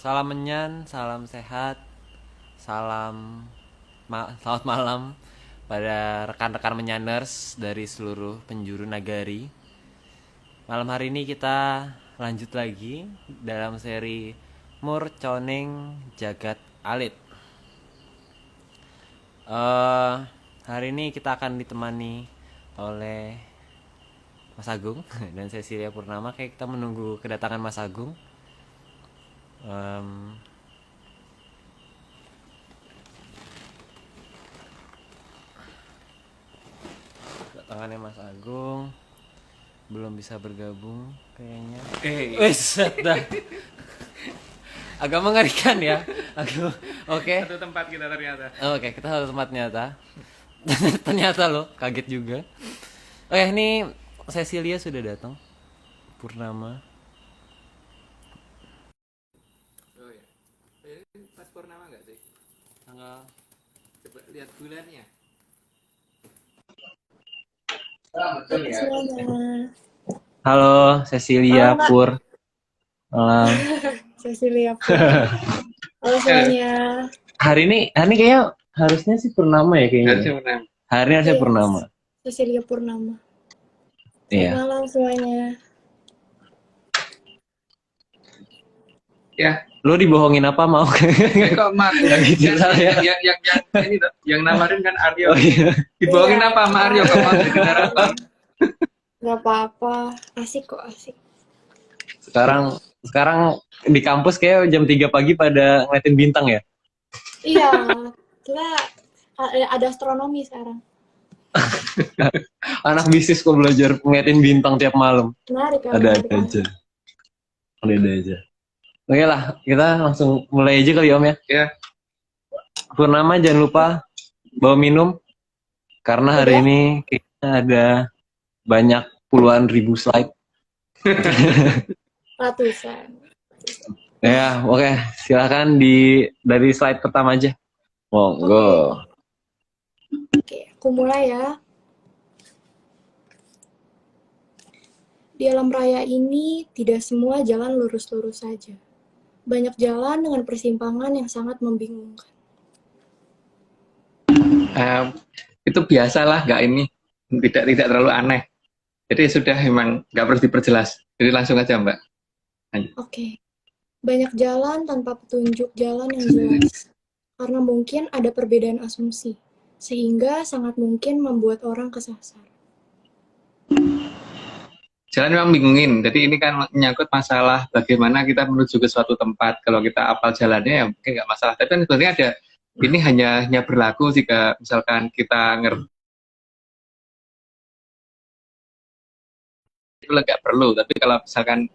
Salam menyan, salam sehat, selamat malam pada rekan-rekan menyaners dari seluruh penjuru nagari. Malam hari ini kita lanjut lagi dalam seri Murconeng Jagat Alit. eh Hari ini kita akan ditemani oleh Mas Agung dan Cecilia Purnama. Kayak kita menunggu kedatangan Mas Agung. Em, Kedatangannya Mas Agung belum bisa bergabung kayaknya. Wes, dah. Agak mengerikan ya. Oke. Satu tempat kita ternyata. Oke, kita satu tempat nyata. Ternyata loh, kaget juga. Oke, ini Cecilia sudah datang. Purnama. Oh ya. Ini pas purnama nggak sih? Tanggal. Coba lihat bulannya. Semuanya. Halo, Cecilia Halo, Kak. Pur. Malam. Cecilia Pur. Halo semuanya. Hari ini kayaknya harusnya sih Purnama ya kayaknya. Harusnya purnama. Hari ini harusnya Iya, Purnama. Cecilia Purnama. Selamat Iya. malam semuanya. Ya. Lu dibohongin apa mau? Kok mat? Gitu saya. Yang ini tuh, yang nawarin kan Oh Aryo. iya. Dibohongin Iya. apa sama Aryo? Kok mau dengar apa? Gak apa-apa. Asik kok, asik. Sekarang di kampus kayak jam 3 pagi pada ngeliatin bintang ya. Iya, kita ada astronomi sekarang. Anak bisnis kok belajar ngeliatin bintang tiap malam. Menarik kan? Ada aja. Ada aja. Oke lah, kita langsung mulai aja kali Om ya. Ya. Purnama jangan lupa bawa minum karena hari Udah? ini kayaknya ada banyak puluhan ribu slide. Ratusan. Ya, oke, silakan dari slide pertama aja. Monggo. Oke, aku mulai ya. Di alam raya ini tidak semua jalan lurus-lurus saja. Banyak jalan dengan persimpangan yang sangat membingungkan. Itu biasalah, nggak ini. Tidak terlalu aneh. Jadi sudah memang nggak perlu diperjelas. Jadi langsung aja Mbak. Oke. Banyak jalan tanpa petunjuk jalan yang jelas. Karena mungkin ada perbedaan asumsi. Sehingga sangat mungkin membuat orang kesasar. Jalan memang bingungin. Jadi ini kan menyangkut masalah bagaimana kita menuju ke suatu tempat. Kalau kita apal jalannya ya mungkin nggak masalah. Tapi kan sebenarnya ada ini hanya berlaku jika misalkan kita ngerti itu nggak perlu. Tapi kalau misalkan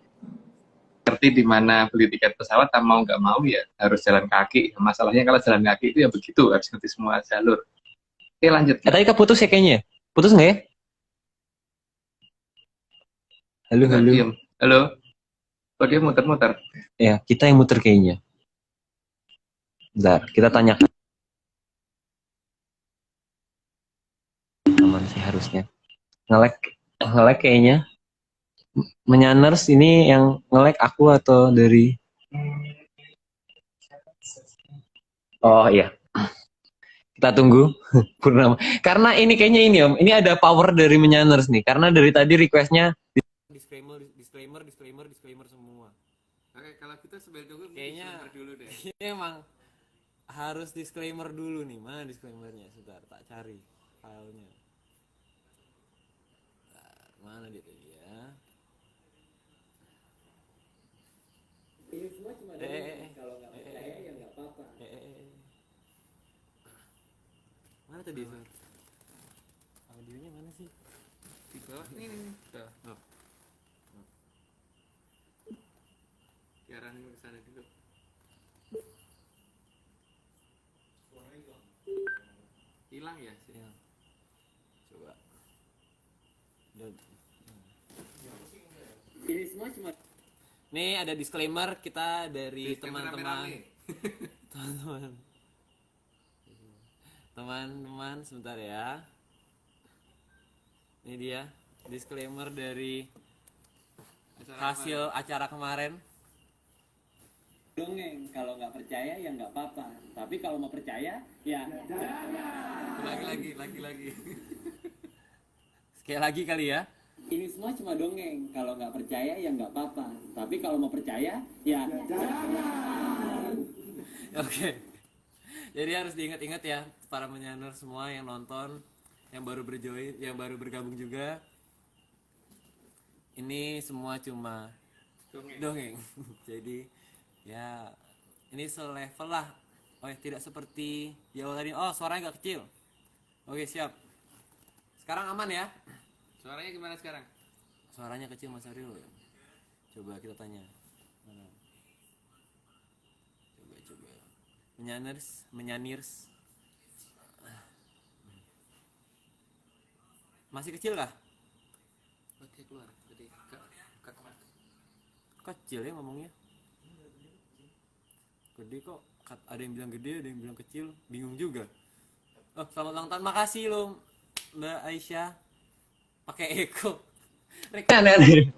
ngerti di mana beli tiket pesawat, mau nggak mau ya harus jalan kaki. Masalahnya kalau jalan kaki itu ya begitu, harus ngerti semua jalur. Oke lanjut. Tadi keputus ya kayaknya. Putus nggak ya? Halo, Nggak halo. diem. Halo. Kok dia muter-muter? Ya, kita yang muter kayaknya. Bentar, kita tanyakan. Aman sih harusnya. Ngelek kayaknya. Menyaners ini yang ngelek aku atau dari... Oh iya. Kita tunggu Purnama. Karena ini kayaknya ini Om, ini ada power dari Menyaners nih. Karena dari tadi requestnya disclaimer semua. Oke, kalau kita sambil tunggu Kayaknya dulu deh. ini emang harus disclaimer dulu nih. Mana disclaimernya? Sebentar, tak cari filenya. Bentar, mana dia tadi ya? Ini semua cuma kalau nggak percaya ya nggak apa-apa. Mana tadi? Audionya mana sih? Di bawah ini. Tuh. Oh. Biaran ke sana dulu. Hilang ya? Ya. Coba. Ini semua cuma Nih ada disclaimer kita dari Disclaimer teman-teman. rame-rame. Teman-teman. Teman-teman sebentar ya. Ini dia disclaimer dari hasil acara kemarin. dongeng, kalau nggak percaya ya nggak apa-apa. Tapi kalau mau percaya ya Lagi. Sekali lagi kali ya. ini semua cuma dongeng, kalau nggak percaya ya nggak apa-apa. Tapi kalau mau percaya ya Oke. Jadi harus diingat-ingat ya para menyaner semua yang nonton, yang baru berjoin, yang baru bergabung juga. Ini semua cuma dongeng. Jadi ya ini selevel lah. Oh ya, tidak seperti di awal tadi. Oh, suaranya agak kecil. Oke, siap. Sekarang aman ya? Suaranya gimana sekarang? Suaranya kecil Mas Aryo. Coba kita tanya. Mana? Coba. Menyanirs. Masih kecil kah? Oke, keluar. Jadi Kecil ya ngomongnya. Gede kok. Ada yang bilang gede, ada yang bilang kecil. Bingung juga. Oh, selamat ulang tahun. Makasih lo Mbak Aisyah. Pakai Eko. Aneh-aneh.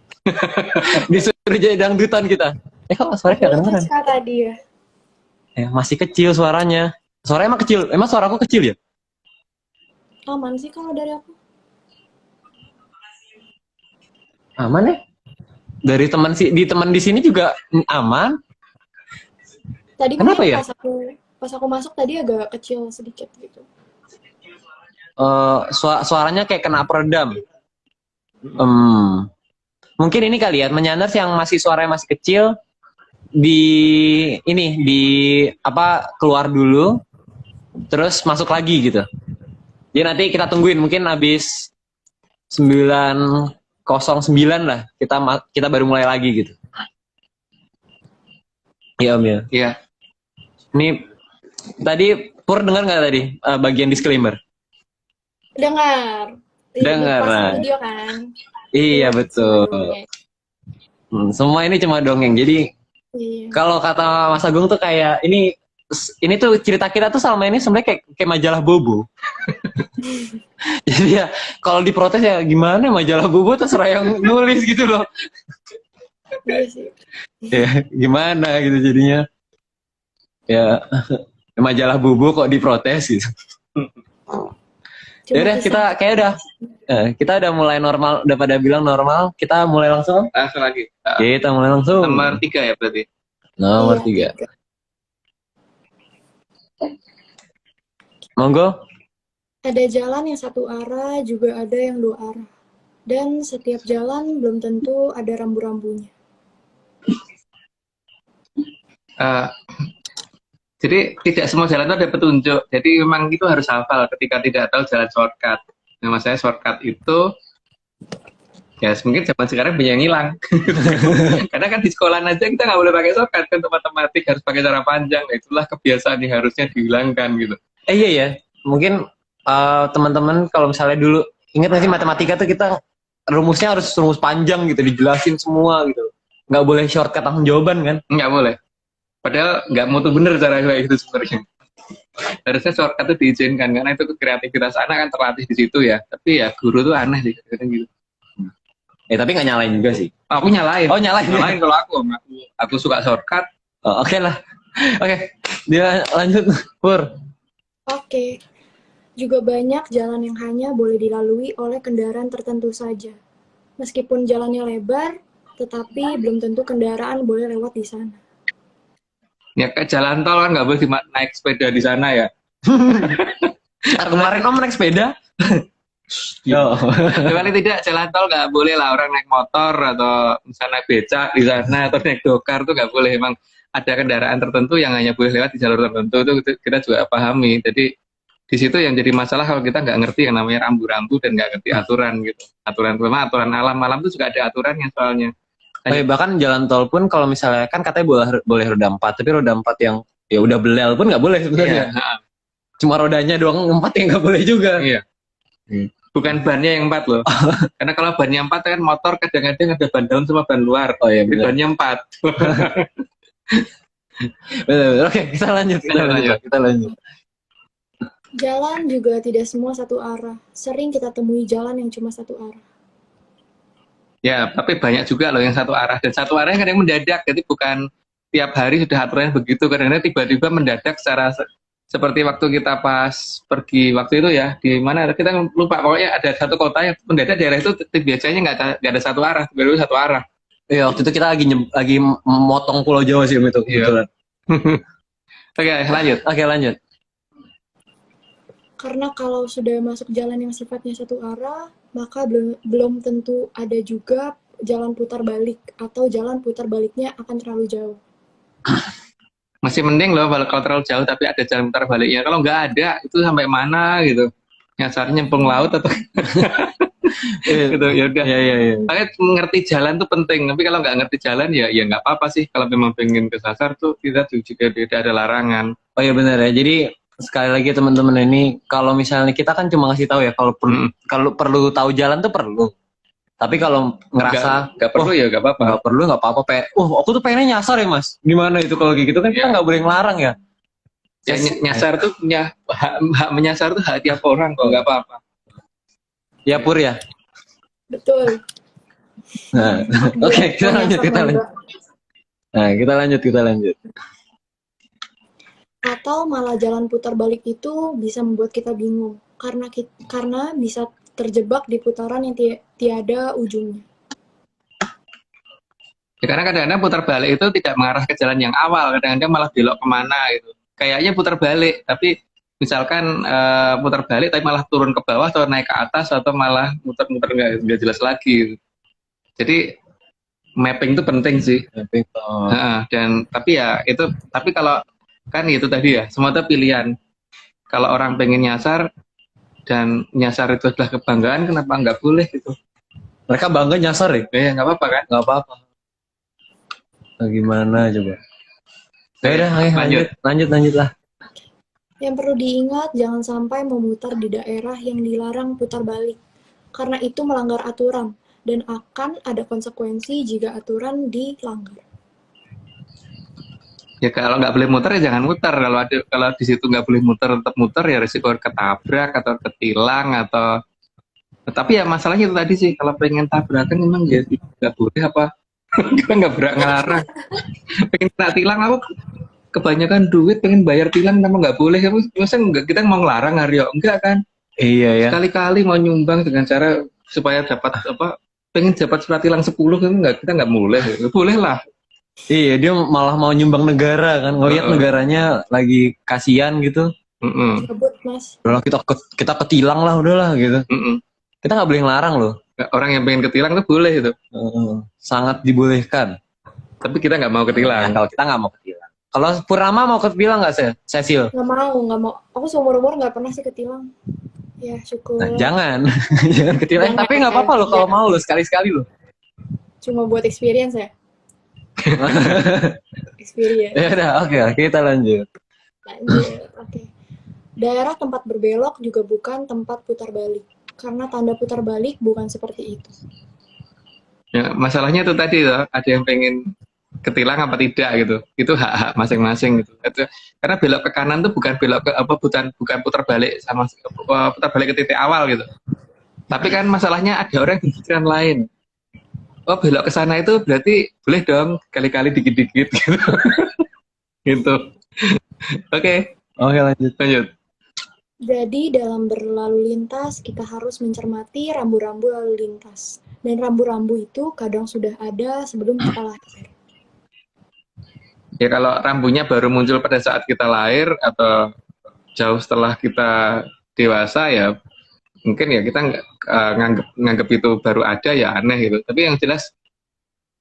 Disuruh jadi dangdutan kita. Kok suaranya gak kedengeran? Kak tadi ya. Masih kecil suaranya. Suaranya emang kecil. Emang suaraku kecil ya? Aman sih kalau dari aku. Aman ya? Dari teman di sini juga aman. Tadi Kenapa mungkin ya? pas aku masuk tadi agak kecil sedikit gitu. Suaranya kayak kena peredam. Mungkin ini kali ya, menyaners yang masih suaranya masih kecil di keluar dulu terus masuk lagi gitu. Jadi nanti kita tungguin mungkin habis 9:09 lah kita baru mulai lagi gitu. Iya Om ya. Iya. Ini tadi Pur dengar nggak tadi bagian disclaimer? Dengar. Dengar. Pas video kan. Iya betul. Semua ini cuma dongeng. Jadi Iya. kalau kata Mas Agung tuh kayak ini tuh cerita kita tuh selama ini sebenarnya kayak majalah Bobo. Jadi ya kalau diprotes ya gimana, majalah Bobo terserah yang nulis gitu loh. Iya sih. Ya gimana gitu jadinya. Ya majalah Bobo kok diprotes gitu. Ya udah kita udah mulai normal, udah pada bilang normal, kita mulai langsung. Langsung lagi. Kita mulai langsung. Nomor 3 ya berarti. Nomor 3. Monggo. Ada jalan yang satu arah, juga ada yang dua arah. Dan setiap jalan belum tentu ada rambu-rambunya. Jadi tidak semua jalan itu ada petunjuk. Jadi memang itu harus hafal ketika tidak tahu jalan shortcut. Nama saya shortcut itu ya mungkin zaman sekarang banyak yang hilang. Karena kan di sekolah aja kita nggak boleh pakai shortcut kan, untuk matematik harus pakai cara panjang. Nah, itulah kebiasaan yang harusnya dihilangkan gitu. Iya ya, mungkin teman-teman kalau misalnya dulu ingat nggak sih matematika tuh kita rumusnya harus rumus panjang gitu, dijelasin semua gitu. Nggak boleh shortcut langsung jawaban kan? Nggak boleh. Padahal nggak mutu bener cara kayak gitu sebenarnya. Harusnya shortcut itu diizinkan karena itu kreativitas anak kan terlatih di situ ya. Tapi ya guru tuh aneh sih gitu. Tapi nggak nyalain juga sih. Aku nyalain. Oh nyalain. Nyalain kalau aku suka shortcut. Oh, oke lah. Oke. Dia lanjut Pur. Oke. Juga banyak jalan yang hanya boleh dilalui oleh kendaraan tertentu saja. Meskipun jalannya lebar, tetapi belum tentu kendaraan boleh lewat di sana. Ya kayak jalan tol kan nggak boleh naik sepeda di sana ya. Kemarin Om naik sepeda. Yo. Paling tidak jalan tol nggak boleh lah orang naik motor atau misalnya naik becak di sana atau naik dokar tuh nggak boleh. Emang ada kendaraan tertentu yang hanya boleh lewat di jalur tertentu, itu kita juga pahami. Jadi di situ yang jadi masalah kalau kita nggak ngerti yang namanya rambu-rambu dan nggak ngerti aturan gitu. Aturan alam itu juga ada aturannya soalnya. Bahkan jalan tol pun kalau misalnya kan katanya boleh roda 4, tapi roda 4 yang ya udah belel pun nggak boleh sebenarnya. Iya. Cuma rodanya doang 4 yang nggak boleh juga. Iya. Bukan bannya yang 4 loh. Karena kalau bannya 4 kan motor kadang-kadang ada ban dalam sama ban luar. Oh iya, benar. Bannya 4. Betul. Oke, kita lanjut. Jalan juga tidak semua satu arah. Sering kita temui jalan yang cuma satu arah. Ya, tapi banyak juga loh yang satu arah. Dan satu arahnya kadang mendadak. Jadi bukan tiap hari sudah aturannya begitu, karena tiba-tiba mendadak seperti waktu kita pas pergi waktu itu ya, di mana kita lupa, pokoknya ada satu kota yang mendadak daerah itu biasanya nggak ada satu arah, baru satu arah. Iya, waktu itu kita lagi motong Pulau Jawa sih itu. Iya. Kebetulan. Oke, lanjut. Oke, lanjut. Karena kalau sudah masuk jalan yang sifatnya satu arah, maka belum tentu ada juga jalan putar balik, atau jalan putar baliknya akan terlalu jauh. Masih mending loh kalau terlalu jauh tapi ada jalan putar baliknya. Kalau nggak ada, itu sampai mana gitu. Nyasarnya nyemplung laut atau gitu, ya udah. Iya. Makanya mengerti jalan tuh penting, tapi kalau nggak ngerti jalan ya nggak apa-apa sih. Kalau memang pengen kesasar tuh kita juga tidak ada larangan. Oh iya benar ya. Jadi sekali lagi teman-teman ini, kalau misalnya kita kan cuma ngasih tahu ya, kalau perlu tahu jalan tuh perlu. Tapi kalau ngerasa nggak perlu ya nggak apa-apa. nggak perlu nggak apa-apa. Aku tuh pengennya nyasar ya mas. Gimana itu kalau kayak gitu kan kita nggak boleh ngelarang ya. Ya, nyasar tuh punya hak menyasar tuh hak tiap orang kok, nggak apa-apa. Ya Pur ya. Betul. Nah, oke kita lanjut. Nah kita lanjut. Atau malah jalan putar balik itu bisa membuat kita bingung karena bisa terjebak di putaran yang tiada ujungnya. Ya, karena kadang-kadang putar balik itu tidak mengarah ke jalan yang awal, kadang-kadang malah belok kemana gitu. Kayaknya putar balik, tapi misalkan putar balik tapi malah turun ke bawah atau naik ke atas atau malah muter-muter nggak jelas lagi. Gitu. Jadi mapping itu penting sih. Tapi kalau kan itu tadi ya, semua itu pilihan. Kalau orang pengen nyasar dan nyasar itu adalah kebanggaan, kenapa nggak boleh gitu? Mereka bangga nyasar ya? Ya nggak apa-apa kan? Nggak apa-apa. Nah, gimana coba? Ya udah, lanjut lah. Yang perlu diingat, jangan sampai memutar di daerah yang dilarang putar balik, karena itu melanggar aturan dan akan ada konsekuensi jika aturan dilanggar. Ya kalau nggak boleh muter ya jangan muter. Kalau di situ nggak boleh muter tetap muter ya risiko ketabrak atau ketilang atau. Tapi ya masalahnya itu tadi sih, kalau pengen tabrakan memang ya nggak boleh apa. Kita nggak berani ngelarang. Pengen kena tilang aku kebanyakan duit pengen bayar tilang nama nggak boleh. Masa nggak kita mau ngelarang Aryo? Enggak kan? Iya ya. Sekali-kali mau nyumbang dengan cara supaya dapat pengen dapat surat tilang 10 kan kita nggak boleh. Boleh lah. Iya, dia malah mau nyumbang negara kan, ngelihat negaranya lagi kasihan gitu. Sebut mas. Udahlah kita ketilang lah, udahlah gitu. Kita nggak boleh ngelarang loh. Orang yang pengen ketilang tuh boleh itu. Sangat dibolehkan. Tapi kita nggak mau ketilang. Nah, kalau kita nggak mau ketilang. Kalau Purnama mau ketilang nggak sih, Cecil? Nggak mau. Aku seumur-umur nggak pernah sih ketilang. Ya syukur. Nah, jangan ketilang. Tapi nggak apa-apa loh kalau mau lo sekali-sekali lo. Cuma buat experience ya. Experience. Ya udah, oke, kita lanjut. Oke. Daerah tempat berbelok juga bukan tempat putar balik, karena tanda putar balik bukan seperti itu. Ya, masalahnya itu tadi loh, ada yang pengen ketilang apa tidak gitu. Itu hak-hak masing-masing gitu. Karena belok ke kanan tuh bukan belok ke bukan putar balik putar balik ke titik awal gitu. Tapi kan masalahnya ada orang yang berpikiran lain. Oh belok ke sana itu berarti boleh dong kali-kali dikit-dikit gitu. Gitu. Oke, lanjut. Jadi dalam berlalu lintas kita harus mencermati rambu-rambu lalu lintas. Dan rambu-rambu itu kadang sudah ada sebelum kita lahir. Ya kalau rambunya baru muncul pada saat kita lahir atau jauh setelah kita dewasa ya mungkin ya kita nganggep itu baru ada ya aneh gitu. Tapi yang jelas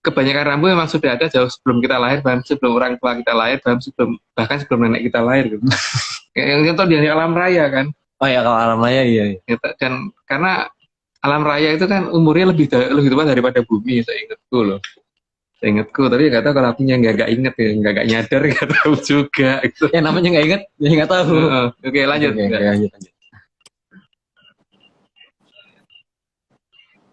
kebanyakan rambu memang sudah ada jauh sebelum kita lahir, bahkan sebelum orang tua kita lahir, bahkan sebelum nenek kita lahir gitu. Yang contoh di alam raya kan. Oh ya kalau alam raya iya. Dan karena alam raya itu kan umurnya lebih tua daripada bumi, seingatku, tapi nggak tahu kalau aku nggak inget ya, nggak nyadar, nggak tahu juga. Gitu. Ya namanya nggak inget, ya nggak tahu. Oke, lanjut. Lanjut.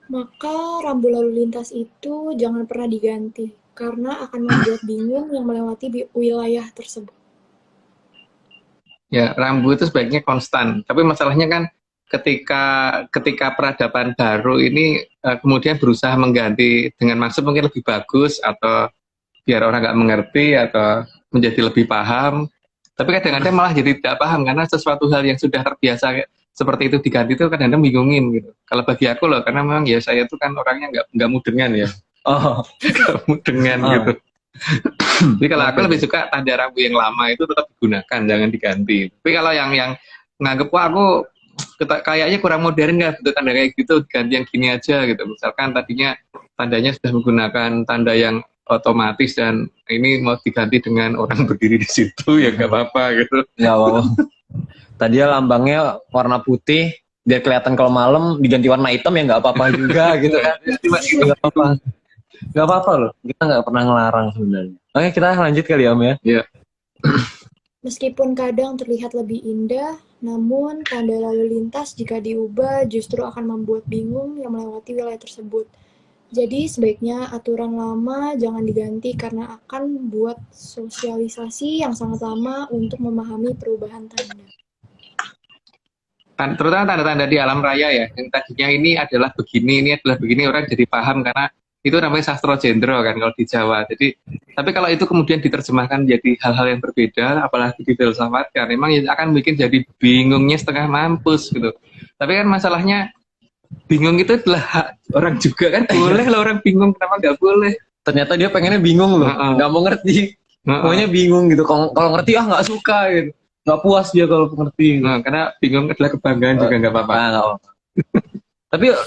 Maka rambu lalu lintas itu jangan pernah diganti, karena akan membuat bingung yang melewati wilayah tersebut. Ya, rambu itu sebaiknya konstan. Tapi masalahnya kan ketika peradaban baru ini kemudian berusaha mengganti dengan maksud mungkin lebih bagus atau biar orang nggak mengerti atau menjadi lebih paham. Tapi kadang-kadang malah jadi tidak paham karena sesuatu hal yang sudah terbiasa seperti itu diganti itu kadang-kadang bingungin gitu. Kalau bagi aku loh, karena memang ya saya itu kan orangnya nggak mudengan ya, Oh, nggak mudengan Oh. gitu. Jadi kalau aku lebih suka tanda rambu yang lama itu tetap digunakan, jangan diganti. Tapi kalau yang nganggep wah aku kayaknya kurang modern nggak butuh tanda kayak gitu, ganti yang gini aja gitu. Misalkan tadinya tandanya sudah menggunakan tanda yang otomatis dan ini mau diganti dengan orang berdiri di situ ya nggak apa-apa gitu. nggak apa-apa. Tadinya lambangnya warna putih, biar kelihatan kalau malam diganti warna hitam ya nggak apa-apa juga gitu kan. Nggak apa-apa. Nggak apa-apa loh. Kita nggak pernah ngelarang sebenarnya. Oke, kita lanjut kali ya, Om ya. Iya. Meskipun kadang terlihat lebih indah, namun tanda lalu lintas jika diubah justru akan membuat bingung yang melewati wilayah tersebut. Jadi sebaiknya aturan lama jangan diganti karena akan buat sosialisasi yang sangat lama untuk memahami perubahan tanda. Terutama tanda-tanda di alam raya ya, yang tadinya ini adalah begini, ini adalah begini, orang jadi paham karena itu namanya sastra jendro kan kalau di Jawa. Jadi, tapi kalau itu kemudian diterjemahkan jadi hal-hal yang berbeda, apalagi difilsafatkan, memang ya akan bikin jadi bingungnya setengah mampus gitu. Tapi kan masalahnya bingung itu adalah hak orang juga kan, boleh lah orang bingung, kenapa nggak boleh? Ternyata dia pengennya bingung loh, nggak mau ngerti. Pokoknya bingung gitu. Kalau ngerti nggak suka gitu. Nggak puas dia kalau ngerti. Gitu. Nah, karena bingung adalah kebanggaan juga nggak apa-apa. Nggak apa-apa.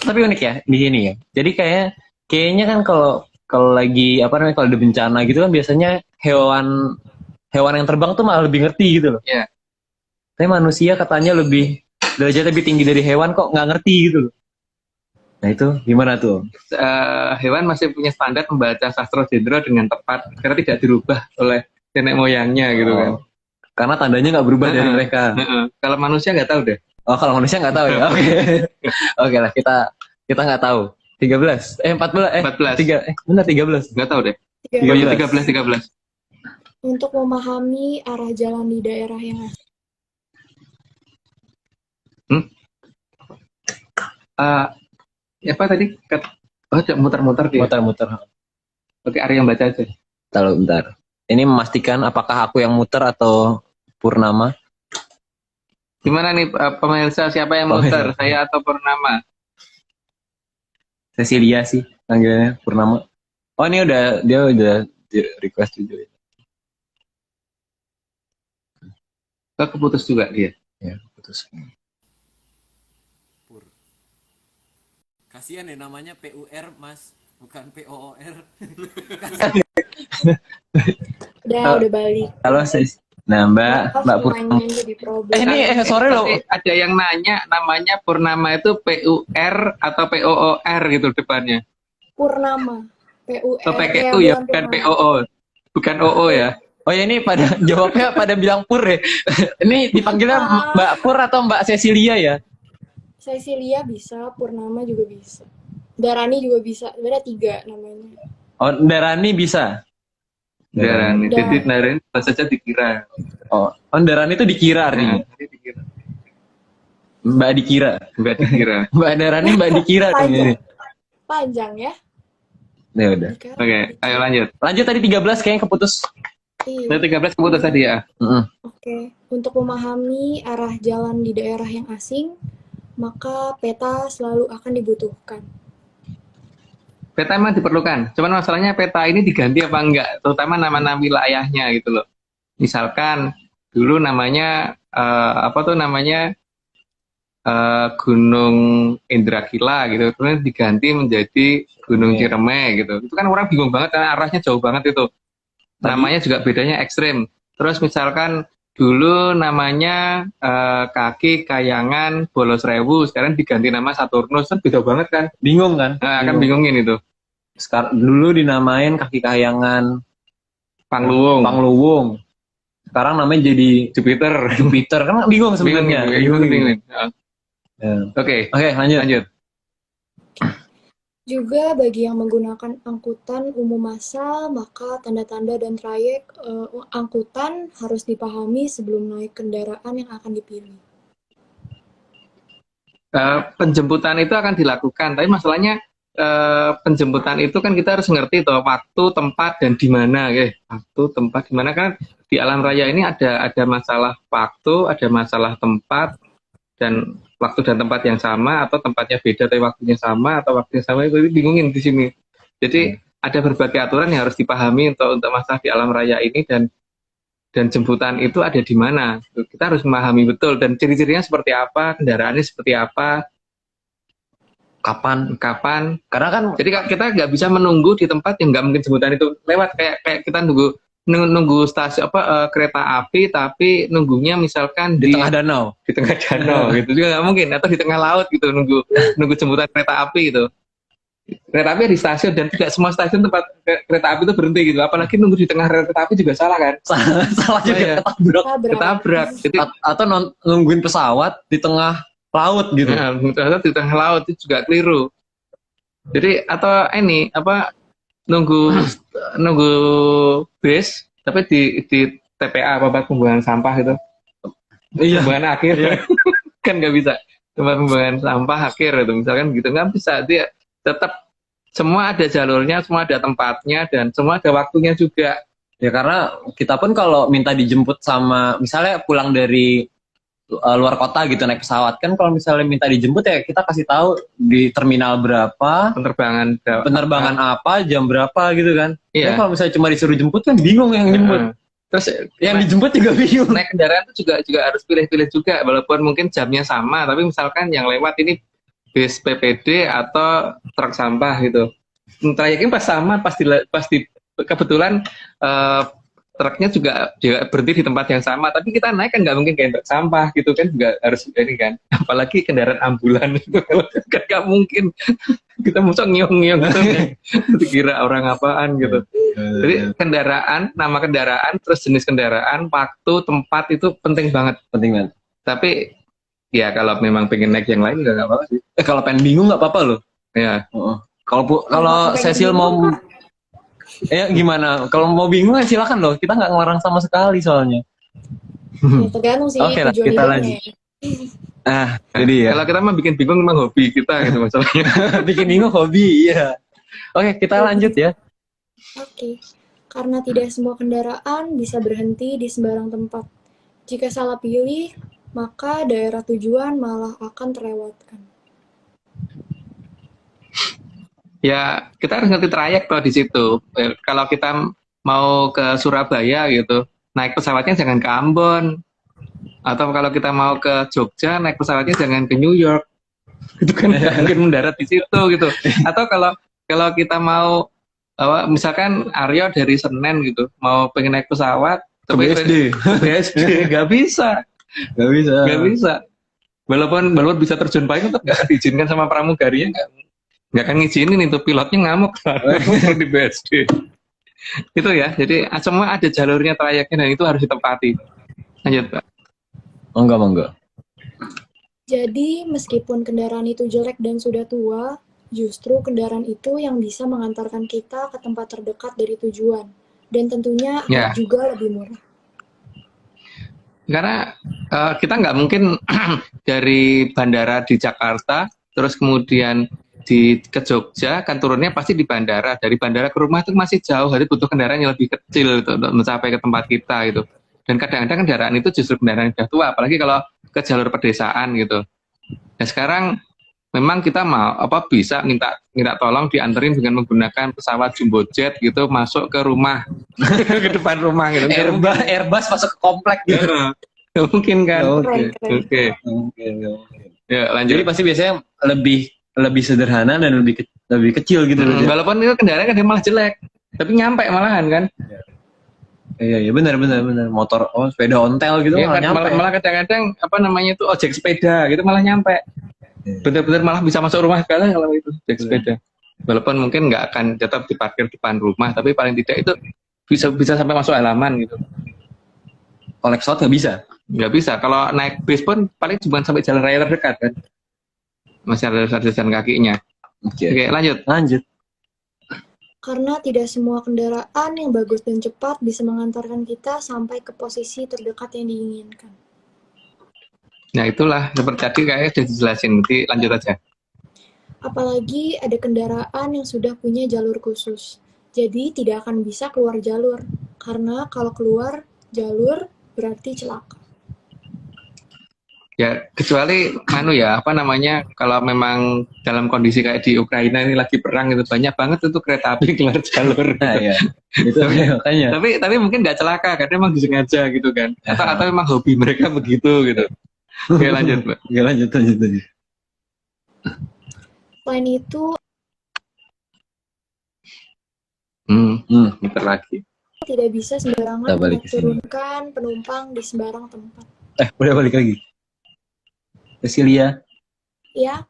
tapi unik ya di sini ya. Jadi kayaknya kan kalau lagi apa namanya kalau ada bencana gitu kan biasanya hewan yang terbang tuh malah lebih ngerti gitu loh. Iya. Tapi manusia katanya derajatnya lebih tinggi dari hewan kok nggak ngerti gitu loh. Nah itu gimana tuh? Hewan masih punya standar membaca sastra jendro dengan tepat karena tidak dirubah oleh nenek moyangnya gitu kan. Karena tandanya nggak berubah dari mereka. Kalau manusia nggak tahu deh. Oh kalau manusia nggak tahu ya. Oke. Oke lah kita nggak tahu. 13 14 benar 13. Nggak tahu deh. 13. Untuk memahami arah jalan di daerah yang asli. Apa tadi? Muter-muter dia. Muter-muter. Oke, Arya yang baca aja. Tahu bentar. Ini memastikan apakah aku yang muter atau Purnama? Gimana nih pemirsa, siapa yang muter? Saya atau Purnama? Cecilia sih panggilannya Purnama. Oh ini dia udah di request juga. Keputus juga dia. Ya keputus. Pur. Kasihan ya namanya PUR Mas, bukan POOR. Udah balik. Halo sis. Nah Mbak Purnama. Ini sore loh. Ada yang nanya namanya Purnama itu PUR atau POOR gitu depannya. Purnama. PUR. PKU ya, bukan POO. Bukan OO ya. Oh ya ini pada jawabnya pada bilang Pur ya. Ini dipanggilnya Mbak Pur atau Mbak Cecilia ya? Cecilia bisa, Purnama juga bisa. Darani juga bisa. Ada 3 namanya. Oh Darani bisa. Darani. Jadi Darani saja dikira. Oh Darani itu dikira artinya. Mbak dikira. Mbak Darani Mbak dikira panjang. Panjang ya. Ya udah. Oke, ayo lanjut. Lanjut tadi 13 kayaknya keputus. Iya. 13 keputus tadi ya. Oke. Untuk memahami arah jalan di daerah yang asing, maka peta selalu akan dibutuhkan. Peta memang diperlukan. Cuman masalahnya peta ini diganti apa enggak, terutama nama-nama wilayahnya gitu loh. Misalkan dulu namanya Gunung Indrakila gitu, kemudian diganti menjadi Gunung Ciremai gitu. Itu kan orang bingung banget karena arahnya jauh banget itu. Namanya juga bedanya ekstrim. Terus misalkan dulu namanya Kaki Kayangan Bolosrewu, sekarang diganti nama Saturnus, kan beda banget kan? Bingung kan? Nah, akan bingungin itu. Sekarang dulu dinamain Kaki Kayangan Pangluwung. Sekarang namanya jadi Jupiter. Kan bingung sebenarnya. Bingung. Oke, lanjut. Juga bagi yang menggunakan angkutan umum massal, maka tanda-tanda dan trayek angkutan harus dipahami sebelum naik kendaraan yang akan dipilih. Penjemputan itu akan dilakukan, tapi masalahnya penjemputan itu kan kita harus ngerti tuh waktu, tempat, dan di mana, ya. Waktu, tempat, di mana kan di alam raya ini ada masalah waktu, ada masalah tempat, dan waktu dan tempat yang sama atau tempatnya beda tapi waktunya sama atau waktunya sama itu bingungin di sini. Jadi ada berbagai aturan yang harus dipahami untuk masalah di alam raya ini dan jemputan itu ada di mana. Kita harus memahami betul dan ciri-cirinya seperti apa, kendaraannya seperti apa, kapan. Karena kan Jadi kita nggak bisa menunggu di tempat yang nggak mungkin jemputan itu lewat kayak kita nunggu stasiun kereta api tapi nunggunya misalkan di tengah danau. di tengah danau gitu juga nggak mungkin atau di tengah laut gitu nunggu jemputan kereta api itu. Kereta api di stasiun dan tidak semua stasiun tempat kereta api itu berhenti gitu. Apalagi nunggu di tengah kereta api juga salah kan? Salah juga, Iya. Ketabrak. Jadi Atau nungguin pesawat di tengah laut gitu. nah, ternyata di tengah laut itu juga keliru. Jadi atau ini apa nunggu bus tapi di TPA tempat pembuangan sampah itu. Iya. Pembuangan akhir kan nggak bisa tempat pembuangan sampah akhir itu misalkan gitu nggak bisa dia tetap semua ada jalurnya, semua ada tempatnya dan semua ada waktunya juga. Ya karena kita pun kalau minta dijemput sama misalnya pulang dari luar kota gitu naik pesawat kan kalau misalnya minta dijemput ya kita kasih tahu di terminal berapa, penerbangan apa, jam berapa gitu kan. Iya. Tapi kalau misalnya cuma disuruh jemput kan bingung yang jemput. Terus Yang dijemput juga bingung. naik kendaraan itu juga harus pilih-pilih juga walaupun mungkin jamnya sama tapi misalkan yang lewat ini bis PPD atau truk sampah gitu. Trayeknya pas sama pasti kebetulan truknya juga berhenti di tempat yang sama tapi kita naik kan nggak mungkin kayak truk sampah gitu kan juga harus ini kan apalagi kendaraan ambulan itu kan nggak mungkin kita musuh ngiung-ngiung gitu dikira orang apaan gitu. Jadi nama kendaraan terus jenis kendaraan waktu tempat itu penting banget tapi ya kalau memang pengen naik yang lain nggak apa-apa sih. Kalau pengen bingung nggak apa-apa loh. Ya. Kalau Cecil mau ya gimana? Kalau mau bingung ya silakan loh. Kita nggak ngelarang sama sekali soalnya. Ya, tergantung sih Oke lah, tujuan kita hidupnya. lanjut. Jadi ya. Kalau kita mah bikin bingung memang hobi kita gitu masalahnya. Bikin bingung hobi, iya. Oke, kita lanjut ya. Oke. Karena tidak semua kendaraan bisa berhenti di sembarang tempat. Jika salah pilih, maka daerah tujuan malah akan terlewatkan. Ya kita harus ngerti trayek tuh di situ. Kalau kita mau ke Surabaya gitu, naik pesawatnya jangan ke Ambon. Atau kalau kita mau ke Jogja, naik pesawatnya jangan ke New York. Itu kan nggak mungkin mendarat di situ gitu. Atau kalau kita mau misalkan Aryo dari Senen gitu, mau pengen naik pesawat Ke BSD nggak bisa. Nggak bisa. Walaupun bisa terjun payung tetap nggak diizinkan sama pramugarinya nggak akan ngizinin itu pilotnya ngamuk di BSD. Itu ya. Jadi semua ada jalurnya trayeknya dan itu harus ditepati. Lanjut Pak. Monggo. Jadi, meskipun kendaraan itu jelek dan sudah tua, justru kendaraan itu yang bisa mengantarkan kita ke tempat terdekat dari tujuan. Dan tentunya Ya. juga lebih murah. Karena kita nggak mungkin dari bandara di Jakarta, terus kemudian ke Jogja, kan turunnya pasti di bandara. Dari bandara ke rumah itu masih jauh, jadi butuh kendaraan yang lebih kecil gitu, untuk mencapai ke tempat kita gitu. Dan kadang-kadang kendaraan itu justru kendaraan yang sudah tua, apalagi kalau ke jalur pedesaan gitu. Nah sekarang memang kita bisa minta tolong dianterin dengan menggunakan pesawat jumbo jet gitu masuk ke rumah ke depan rumah gitu. Airbus masuk ke komplek gitu. Nggak mungkin kan? Keren. Oke. Ya lanjut. Jadi pasti biasanya lebih sederhana dan lebih kecil gitu. Walaupun itu kendaraan kan malah jelek, tapi nyampe malahan kan? Iya benar. Motor sepeda ontel gitu Ya, malah nyampe. malah kadang-kadang itu ojek sepeda gitu malah nyampe. Bener-bener malah bisa masuk rumah sekali kalau itu ojek sepeda. Walaupun mungkin nggak akan tetap diparkir depan rumah, tapi paling tidak itu bisa sampai masuk halaman gitu. Kalau naik pesawat nggak bisa. Nggak bisa. Kalau naik bis pun paling cuma sampai jalan raya terdekat kan. Masih ada jalan kakinya. Oke, lanjut. Karena tidak semua kendaraan yang bagus dan cepat bisa mengantarkan kita sampai ke posisi terdekat yang diinginkan. Nah itulah seperti tadi kayaknya sudah dijelasin. Nanti lanjut aja. Apalagi ada kendaraan yang sudah punya jalur khusus. Jadi tidak akan bisa keluar jalur, karena kalau keluar jalur berarti celaka. Ya, kecuali apa namanya, kalau memang dalam kondisi kayak di Ukraina ini lagi perang itu banyak banget itu kereta api keluar jalur. Nah, ya. Itu makanya. Tapi mungkin nggak celaka karena emang disengaja gitu kan. Atau memang hobi mereka begitu gitu. Oke, lanjut, Mbak. Ya, lanjut. Selain itu, Muter lagi. tidak bisa sembarangan Kita balik ke sini. menurunkan penumpang di sembarang tempat. Udah balik lagi. Cecilia, Ya,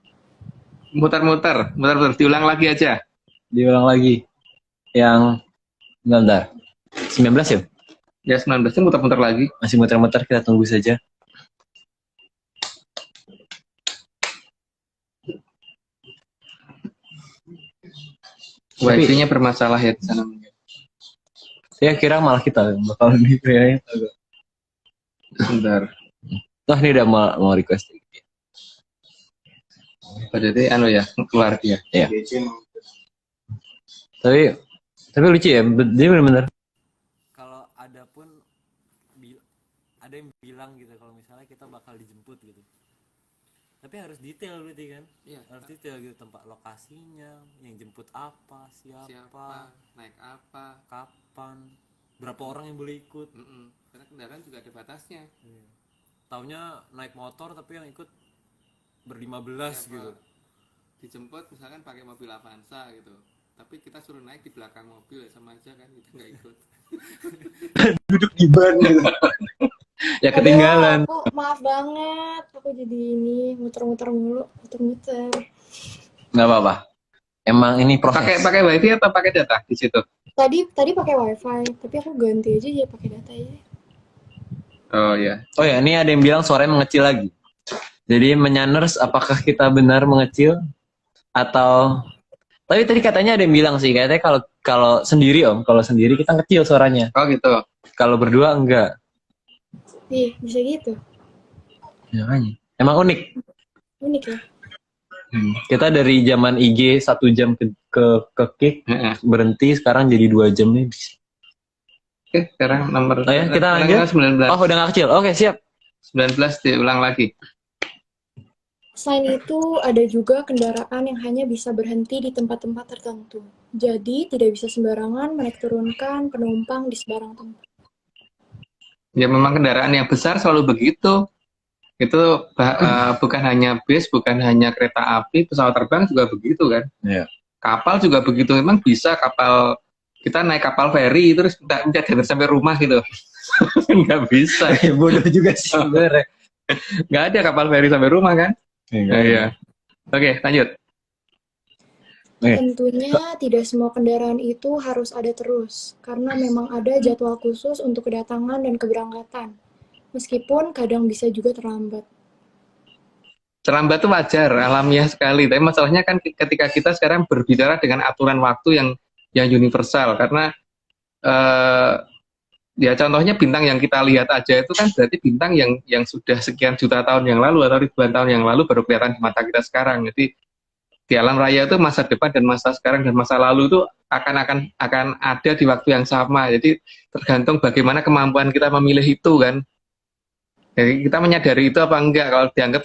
Muter-muter, diulang lagi aja. diulang lagi. Yang bentar. 19 ya? Ya, 19 itu muter-muter lagi. Masih muter-muter, kita tunggu saja. Wifi-nya bermasalah ya di sana. Saya kira malah kita bakal nih kayaknya. Sebentar. Nah, ini udah mau request. Jadi ya, keluar dia. Iya. Tapi lucu ya, dia benar-benar. Kalau ada pun ada yang bilang gitu kalau misalnya kita bakal dijemput gitu. Tapi harus detail berarti kan? Iya. Harus detail gitu, tempat lokasinya, yang jemput apa, siapa, naik apa, kapan, berapa orang yang boleh ikut. Karena kendaraan juga ada batasnya. Iya. Taunya naik motor tapi yang ikut ber-15 gitu. Dijemput misalkan pakai mobil Avanza gitu. Tapi kita suruh naik di belakang mobil ya sama aja kan, kita nggak ikut. Duduk di ban gitu. Ya ketinggalan. aduh, aku maaf banget, aku jadi ini muter-muter mulu, muter-muter. Nggak apa-apa. Emang ini proses. Pakai wifi atau pakai data di situ? Tadi pakai wifi, tapi aku ganti aja jadi pakai data aja. Oh ya. Oh ya, ini ada yang bilang suaranya mengecil lagi. Jadi menyanners apakah kita benar mengecil atau tapi tadi katanya ada yang bilang sih katanya kalau sendiri kalau sendiri kita kecil suaranya. Oh gitu. Kalau berdua enggak. Iya, bisa gitu. Ya, makanya. Emang unik. Unik ya. Kita dari zaman IG 1 jam ke kick berhenti sekarang jadi 2 jam nih. Oke, sekarang nomor ya, kita lanjut. 19. Oh, udah nggak kecil. Oke, siap. 19 diulang lagi. Selain itu, ada juga kendaraan yang hanya bisa berhenti di tempat-tempat tertentu. Jadi, tidak bisa sembarangan menaik turunkan penumpang di sembarang tempat. Ya memang kendaraan yang besar selalu begitu. Itu bukan hanya bis, bukan hanya kereta api, pesawat terbang juga begitu kan. Iya. Kapal juga begitu. Memang bisa kapal, kita naik kapal feri terus minta diantar sampai rumah gitu. Nggak bisa. Bodoh juga sih sebenarnya. Nggak ada kapal feri sampai rumah kan. Iya. Oke, lanjut. Tentunya tidak semua kendaraan itu harus ada terus, karena memang ada jadwal khusus untuk kedatangan dan keberangkatan. Meskipun kadang bisa juga terlambat. Terlambat itu wajar, alamiah sekali. Tapi masalahnya kan ketika kita sekarang berbicara dengan aturan waktu yang universal, karena ya contohnya bintang yang kita lihat aja itu kan berarti bintang yang sudah sekian juta tahun yang lalu atau ribuan tahun yang lalu baru kelihatan di mata kita sekarang. Jadi di alam raya itu masa depan dan masa sekarang dan masa lalu itu akan ada di waktu yang sama. Jadi tergantung bagaimana kemampuan kita memilih itu kan. Jadi kita menyadari itu apa enggak. Kalau dianggap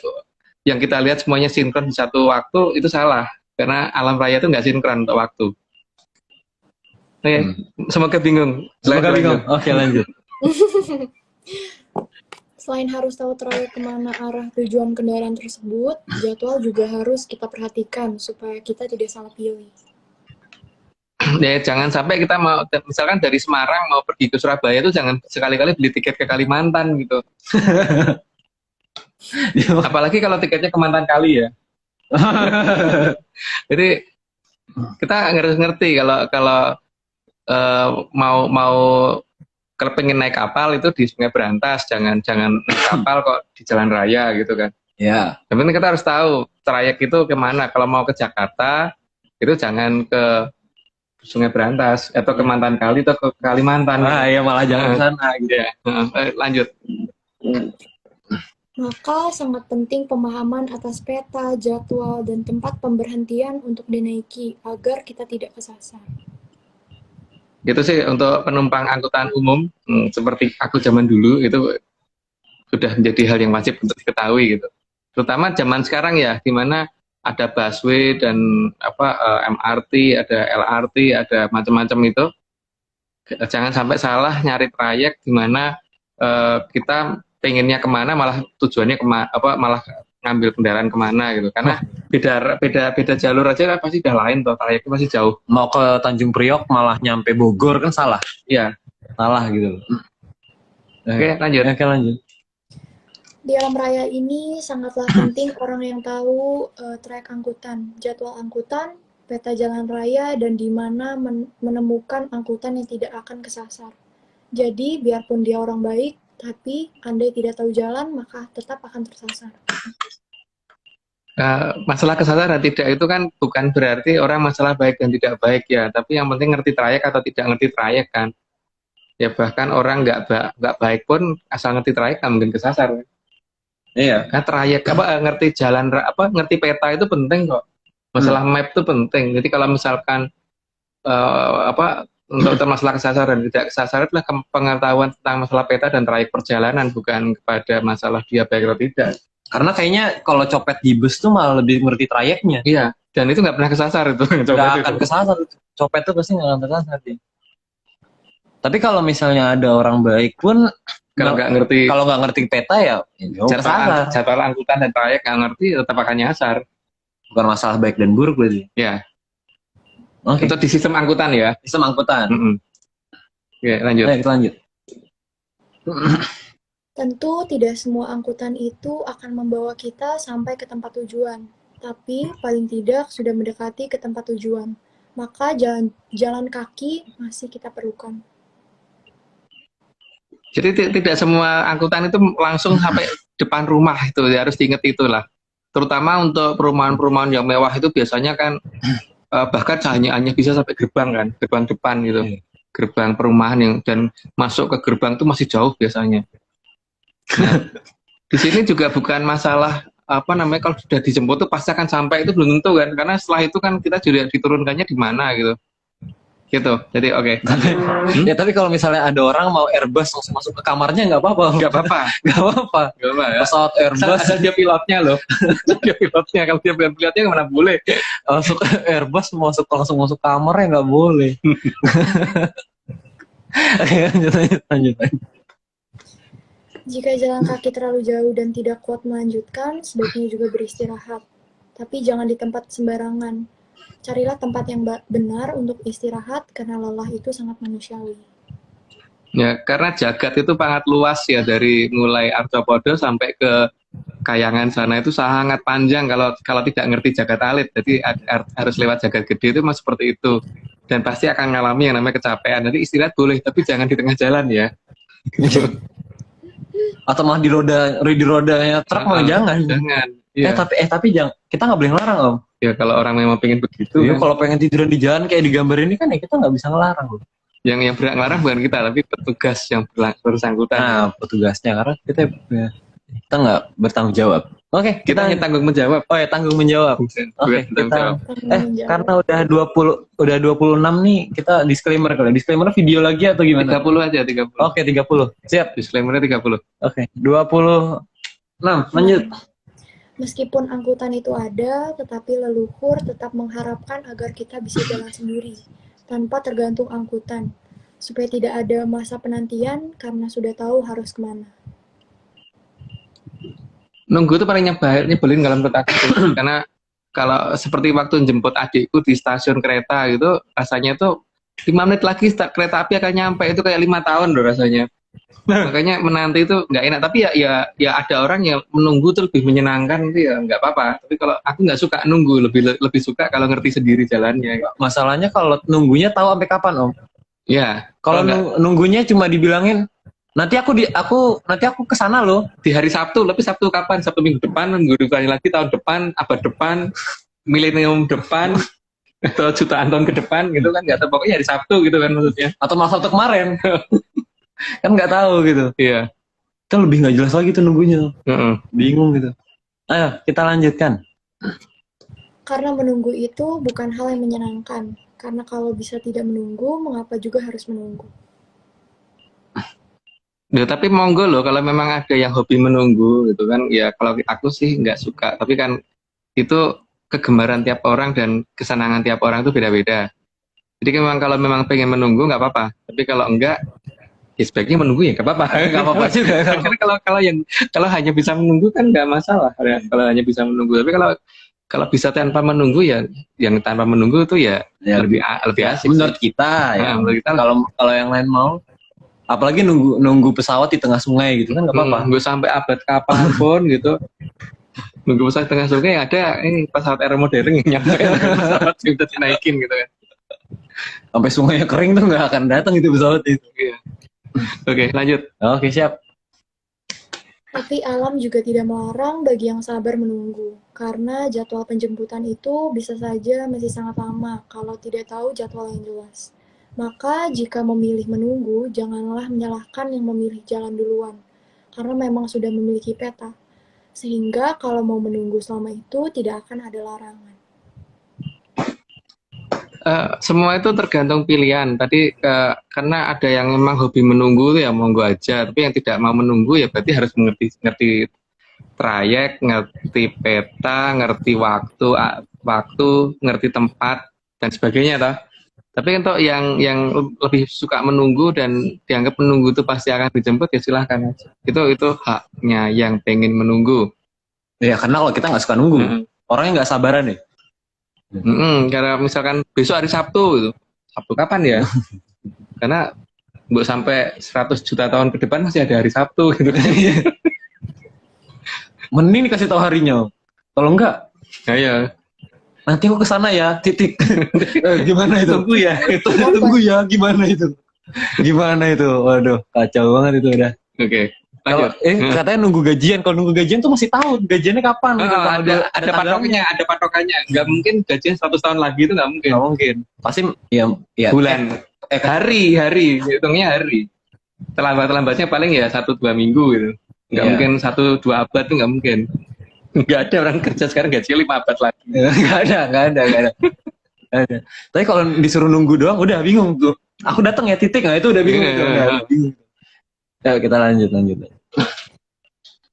yang kita lihat semuanya sinkron di satu waktu itu salah, karena alam raya itu nggak sinkron untuk waktu. Oke, semoga bingung. Oke, lanjut. Selain harus tahu trayek kemana arah tujuan kendaraan tersebut, jadwal juga harus kita perhatikan supaya kita tidak salah pilih. Ya, jangan sampai kita mau, misalkan dari Semarang mau pergi ke Surabaya itu jangan sekali-kali beli tiket ke Kalimantan gitu. Apalagi kalau tiketnya ke Mantan Kali ya. Jadi kita harus ngerti kalau kalau pengen naik kapal itu di Sungai Berantas, jangan naik kapal kok di jalan raya gitu kan. Ya. Yang penting kita harus tahu trayek itu kemana. Kalau mau ke Jakarta itu jangan ke Sungai Berantas atau ke Mantan Kali atau ke Kalimantan. Ya malah jangan ke sana gitu. Ya. Lanjut. Maka sangat penting pemahaman atas peta, jadwal, dan tempat pemberhentian untuk dinaiki agar kita tidak kesasar. Itu sih untuk penumpang angkutan umum, seperti aku zaman dulu itu sudah menjadi hal yang wajib untuk diketahui gitu. Terutama zaman sekarang ya, di mana ada busway dan MRT, ada LRT, ada macam-macam itu. Jangan sampai salah nyari trayek di mana kita pengennya kemana malah tujuannya malah ngambil kendaraan kemana gitu. Karena beda jalur aja kan pasti udah lain tuh, trayeknya pasti jauh. Mau ke Tanjung Priok malah nyampe Bogor kan salah. Iya. Salah gitu. Oke, lanjut. Oke, lanjut. Di alam raya ini sangatlah penting orang yang tahu trayek angkutan, jadwal angkutan, peta jalan raya, dan di mana menemukan angkutan yang tidak akan kesasar. Jadi, biarpun dia orang baik, tapi andai tidak tahu jalan, maka tetap akan tersasar. Masalah kesasaran tidak itu kan bukan berarti orang masalah baik dan tidak baik ya, tapi yang penting ngerti trayek atau tidak ngerti trayek kan. Ya bahkan orang nggak baik pun asal ngerti trayek nggak mungkin kesasar. Iya, kan trayek ngerti jalan ngerti peta itu penting kok. Masalah map itu penting. Jadi kalau misalkan untuk masalah kesasar dan tidak kesasar adalah pengetahuan tentang masalah peta dan trayek perjalanan, bukan kepada masalah dia baik atau tidak. Karena kayaknya kalau copet di bus tuh malah lebih ngerti trayeknya. Iya, dan itu nggak pernah kesasar itu. Nggak akan kesasar. Copet tuh pasti nggak akan kesasar dia. Tapi kalau misalnya ada orang baik pun kalau nggak ngerti peta ya jadwal angkutan dan trayek nggak ngerti tetap akan nyasar. Bukan masalah baik dan buruk berarti. Ya. Oke. Itu di sistem angkutan ya. Sistem angkutan. Oke, lanjut. Kita lanjut. Tentu tidak semua angkutan itu akan membawa kita sampai ke tempat tujuan, tapi paling tidak sudah mendekati ke tempat tujuan. Maka jalan kaki masih kita perlukan. Jadi tidak semua angkutan itu langsung sampai depan rumah itu, ya harus diingat itulah. Terutama untuk perumahan-perumahan yang mewah itu biasanya kan bahkan hanya bisa sampai gerbang kan, gerbang depan gitu. Gerbang perumahan yang dan masuk ke gerbang itu masih jauh biasanya. Nah, di sini juga bukan masalah kalau sudah dijemput tuh pasti akan sampai, itu belum tentu kan, karena setelah itu kan kita juga diturunkannya di mana gitu. Jadi oke. Ya tapi kalau misalnya ada orang mau Airbus langsung masuk ke kamarnya nggak apa-apa. Nggak apa-apa ya. Pesawat Airbus dia pilotnya loh. Dia pilotnya, kalau dia bukan pilotnya mana boleh. Masuk ke Airbus langsung masuk kamarnya nggak boleh. Oke, lanjut. Jika jalan kaki terlalu jauh dan tidak kuat melanjutkan, sebaiknya juga beristirahat. Tapi jangan di tempat sembarangan. Carilah tempat yang benar untuk istirahat, karena lelah itu sangat manusiawi. Ya, karena jagat itu sangat luas ya, dari mulai Arjopodo sampai ke Kayangan sana itu sangat panjang kalau tidak ngerti jagat alit. Jadi harus lewat jagat gede itu mas seperti itu. Dan pasti akan ngalami yang namanya kecapean. Nanti istirahat boleh, tapi jangan di tengah jalan ya. Atau malah di rodanya truk malah jangan. Ya. Tapi jangan, kita nggak boleh ngelarang Om. Ya kalau orang memang pengen begitu. Iya, kalau pengen tiduran di jalan kayak di gambar ini kan ya kita nggak bisa ngelarang loh. Yang berhak ngelarang bukan kita, tapi petugas yang bersangkutan. Nah, petugasnya, karena kita nggak bertanggung jawab. Oke, kita hanya tanggung menjawab. Oh ya, tanggung menjawab. Oke, kita karena udah 26 nih, kita disclaimer kali. Disclaimer video lagi atau gimana? 30 aja, 30. Oke, 30. Siap. Disclaimernya 30. Oke, 26. Lanjut. Meskipun angkutan itu ada, tetapi leluhur tetap mengharapkan agar kita bisa jalan sendiri, tanpa tergantung angkutan, supaya tidak ada masa penantian karena sudah tahu harus kemana. Nunggu itu paling nyebelin dalam menurut aku. Karena kalau seperti waktu jemput adikku di stasiun kereta gitu, rasanya tuh 5 menit lagi kereta api akan nyampe, itu kayak 5 tahun loh rasanya. Makanya menanti itu nggak enak, tapi ya ada orang yang menunggu tuh lebih menyenangkan, itu ya nggak apa-apa. Tapi kalau aku nggak suka nunggu, lebih suka kalau ngerti sendiri jalannya. Masalahnya kalau nunggunya tahu sampai kapan Om? Ya. Kalau nunggunya cuma dibilangin nanti aku kesana loh di hari Sabtu, tapi Sabtu kapan? Sabtu minggu depan, minggu depan lagi, tahun depan, abad depan, milenium depan, atau jutaan tahun ke depan gitu kan, nggak tahu, pokoknya hari Sabtu gitu kan maksudnya. Atau malah Sabtu kemarin. Kan nggak tahu gitu. Iya. Itu lebih nggak jelas lagi tuh nunggunya. Heeh. Bingung gitu. Ayo kita lanjutkan. Karena menunggu itu bukan hal yang menyenangkan. Karena kalau bisa tidak menunggu, mengapa juga harus menunggu? Ya, tapi monggo loh kalau memang ada yang hobi menunggu gitu kan. Ya kalau aku sih nggak suka. Tapi kan itu kegemaran tiap orang dan kesenangan tiap orang itu beda-beda. Jadi memang kalau memang pengen menunggu nggak apa-apa. Tapi kalau enggak, ya sebaiknya menunggu ya nggak apa-apa. Nggak apa-apa juga. Karena kalau hanya bisa menunggu kan nggak masalah. Ya. Kalau hanya bisa menunggu. Tapi kalau bisa tanpa menunggu ya, yang tanpa menunggu itu ya, Ya, lebih asik. menurut kita ya. Menurut kita Kalau yang lain mau, apalagi nunggu pesawat di tengah sungai gitu kan nggak apa-apa. nunggu sampai abad kapanpun gitu. Nunggu pesawat tengah sungai ada ini pesawat era modern yang nyampe pesawat sudah dinaikin gitu kan. Sampai sungainya kering tuh nggak akan datang itu pesawat itu. Iya. Oke, lanjut. Oke siap. Tapi alam juga tidak melarang bagi yang sabar menunggu, karena jadwal penjemputan itu bisa saja masih sangat lama kalau tidak tahu jadwal yang jelas. Maka jika memilih menunggu, janganlah menyalahkan yang memilih jalan duluan, karena memang sudah memiliki peta. Sehingga kalau mau menunggu selama itu tidak akan ada larangan. Semua itu tergantung pilihan. Tadi karena ada yang memang hobi menunggu ya monggo aja, tapi yang tidak mau menunggu ya berarti harus ngerti trayek, ngerti peta, ngerti waktu, ngerti tempat dan sebagainya toh. Tapi untuk yang lebih suka menunggu dan dianggap menunggu itu pasti akan dijemput ya silahkan aja. Itu haknya yang pengen menunggu. Ya karena kalau kita nggak suka nunggu, orangnya nggak sabaran ya. Karena misalkan besok hari Sabtu gitu. Sabtu kapan ya? Karena buat sampai 100 juta tahun ke depan masih ada hari Sabtu gitu. Mending dikasih tahu harinya. Kalau enggak, Ya. nanti aku kesana ya, titik. Gimana itu? Tunggu ya. Tunggu ya, gimana itu? Gimana itu? Waduh, kacau banget itu udah. Oke. Kalau Lanjut. katanya nunggu gajian, kalau nunggu gajian tuh masih tahu gajiannya kapan. gitu. Kalau ada patokannya. Nggak mungkin gajian 100 tahun lagi itu nggak mungkin. Nggak mungkin. Pasti ya Bulan, hari, hitungnya hari. Terlambatnya paling ya 1-2 minggu gitu. Nggak Iya. mungkin 1-2 abad tuh nggak mungkin. Nggak ada orang kerja sekarang gajinya 5 abad lagi. nggak ada. Nggak ada. Tapi kalau disuruh nunggu doang, udah bingung tuh. Aku datang ya titik, nah itu udah bingung. Iya. Udah bingung. Ya kita lanjut.